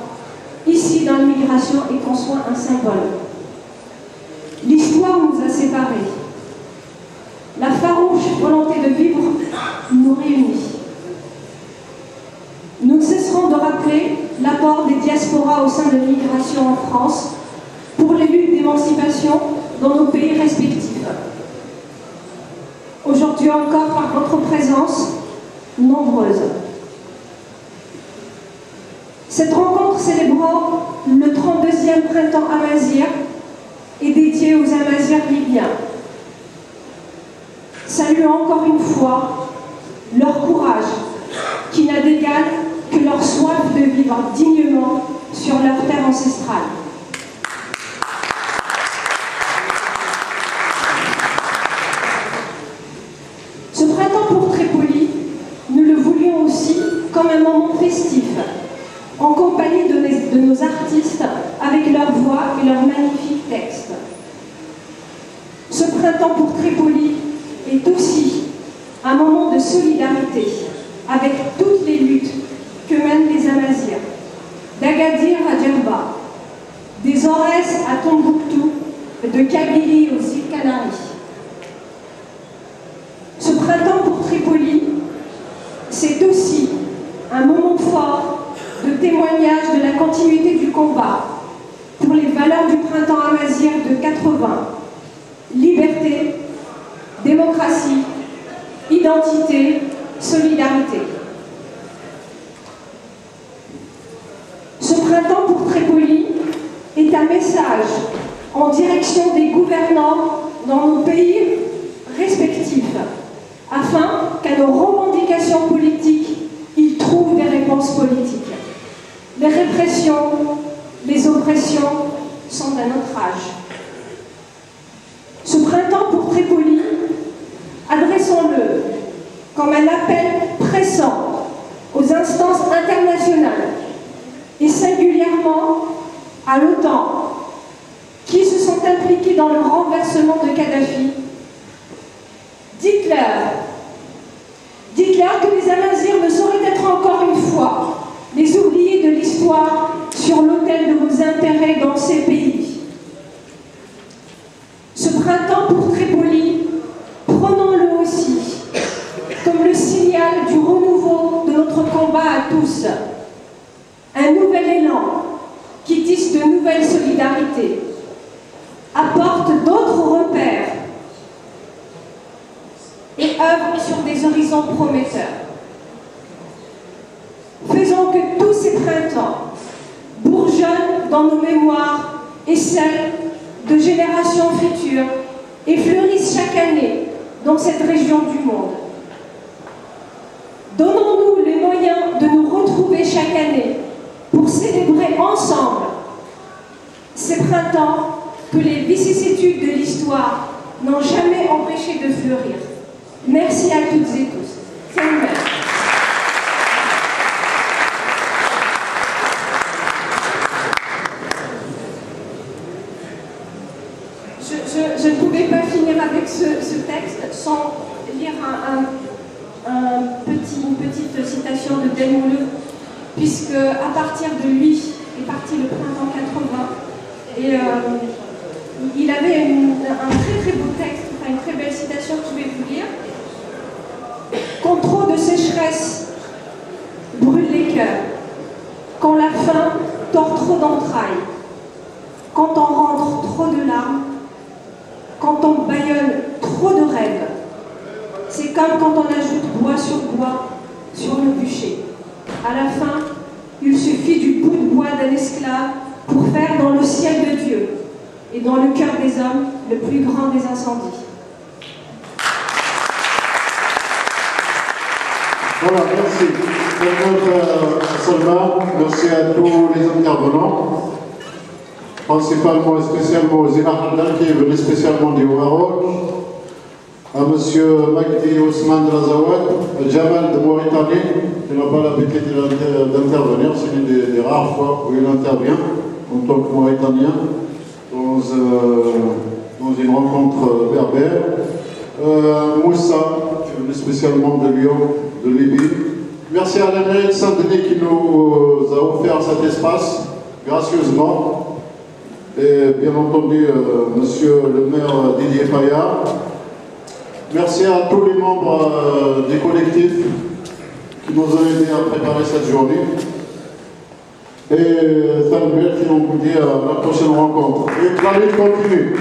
ici dans l'immigration, est en soi un symbole. L'histoire nous a séparés. La farouche volonté de vivre nous réunit. Nous ne cesserons de rappeler l'apport des diasporas au sein de l'immigration en France pour les luttes d'émancipation dans nos pays respectifs. Aujourd'hui encore, par votre présence nombreuse. Cette rencontre célébrant le 32e printemps amazigh est dédiée aux amazirs libyens. Saluons encore une fois leur courage, qui n'a d'égal que leur soif de vivre dignement sur leur terre ancestrale. Ce printemps pour Tripoli, nous le voulions aussi comme un moment festif, en compagnie de nos artistes avec leur voix et leurs magnifiques textes. Ce printemps pour Tripoli est aussi un moment de solidarité avec toutes les luttes que mènent les Amazirs, d'Agadir à Djerba, des Aurès à Tombouctou, de Kabylie aux îles Canaries. Ce printemps pour Tripoli, c'est aussi un moment fort de témoignage de la continuité du combat pour les valeurs du printemps amazigh de 80, liberté, démocratie, identité, solidarité. Ce printemps pour Tripoli est un message en direction des gouvernants dans nos pays respectifs, afin qu'à nos revendications politiques, ils trouvent des réponses politiques. Les répressions, les oppressions sont d'un autre âge. Ce printemps pour Tripoli, adressons-le comme un appel pressant aux instances internationales et singulièrement à l'OTAN, qui se sont impliqués dans le renversement de Kadhafi. Dites-leur que les Amazirs ne sauraient être encore une fois les oubliés de l'histoire sur l'autel de vos intérêts dans ces pays. Ce printemps pour Tripoli, prenons-le aussi comme le signal du renouveau de notre combat à tous. Un nouvel élan qui tisse de nouvelles solidarités, apporte d'autres repères et œuvre sur des horizons prometteurs. Faisons que tous ces printemps bourgeonnent dans nos mémoires et celles de générations futures et fleurissent chaque année dans cette région du monde. Donnons-nous les moyens de nous retrouver chaque année pour célébrer ensemble ces printemps que les vicissitudes de l'histoire n'ont jamais empêché de fleurir. Merci à toutes et tous. C'est une Je ne pouvais pas finir avec ce texte sans lire une petite citation de Delmouleux, puisque à partir de lui est parti le printemps 80, et il avait tord trop d'entrailles, quand on rentre trop de larmes, quand on bâillonne trop de rêves, c'est comme quand on ajoute bois sur le bûcher. À la fin, il suffit du bout de bois d'un esclave pour faire dans le ciel de Dieu et dans le cœur des hommes le plus grand des incendies. Voilà, merci. Salma, merci à tous les intervenants, principalement et spécialement Zina Hamdan qui est venu spécialement du Maroc, à M. Magdi Ousmane de Lazawad, Jamal de Mauritanie, qui n'a pas l'habitude d'intervenir, c'est une des rares fois où il intervient en tant que Mauritanien dans une rencontre berbère. Moussa, qui est venu spécialement de Lyon, de Libye. Merci à la mairie de Saint-Denis qui nous a offert cet espace gracieusement. Et bien entendu, monsieur le maire Didier Fayard. Merci à tous les membres du collectif qui nous ont aidés à préparer cette journée. Et Samuel qui nous dit à la prochaine rencontre. Et la lutte continue.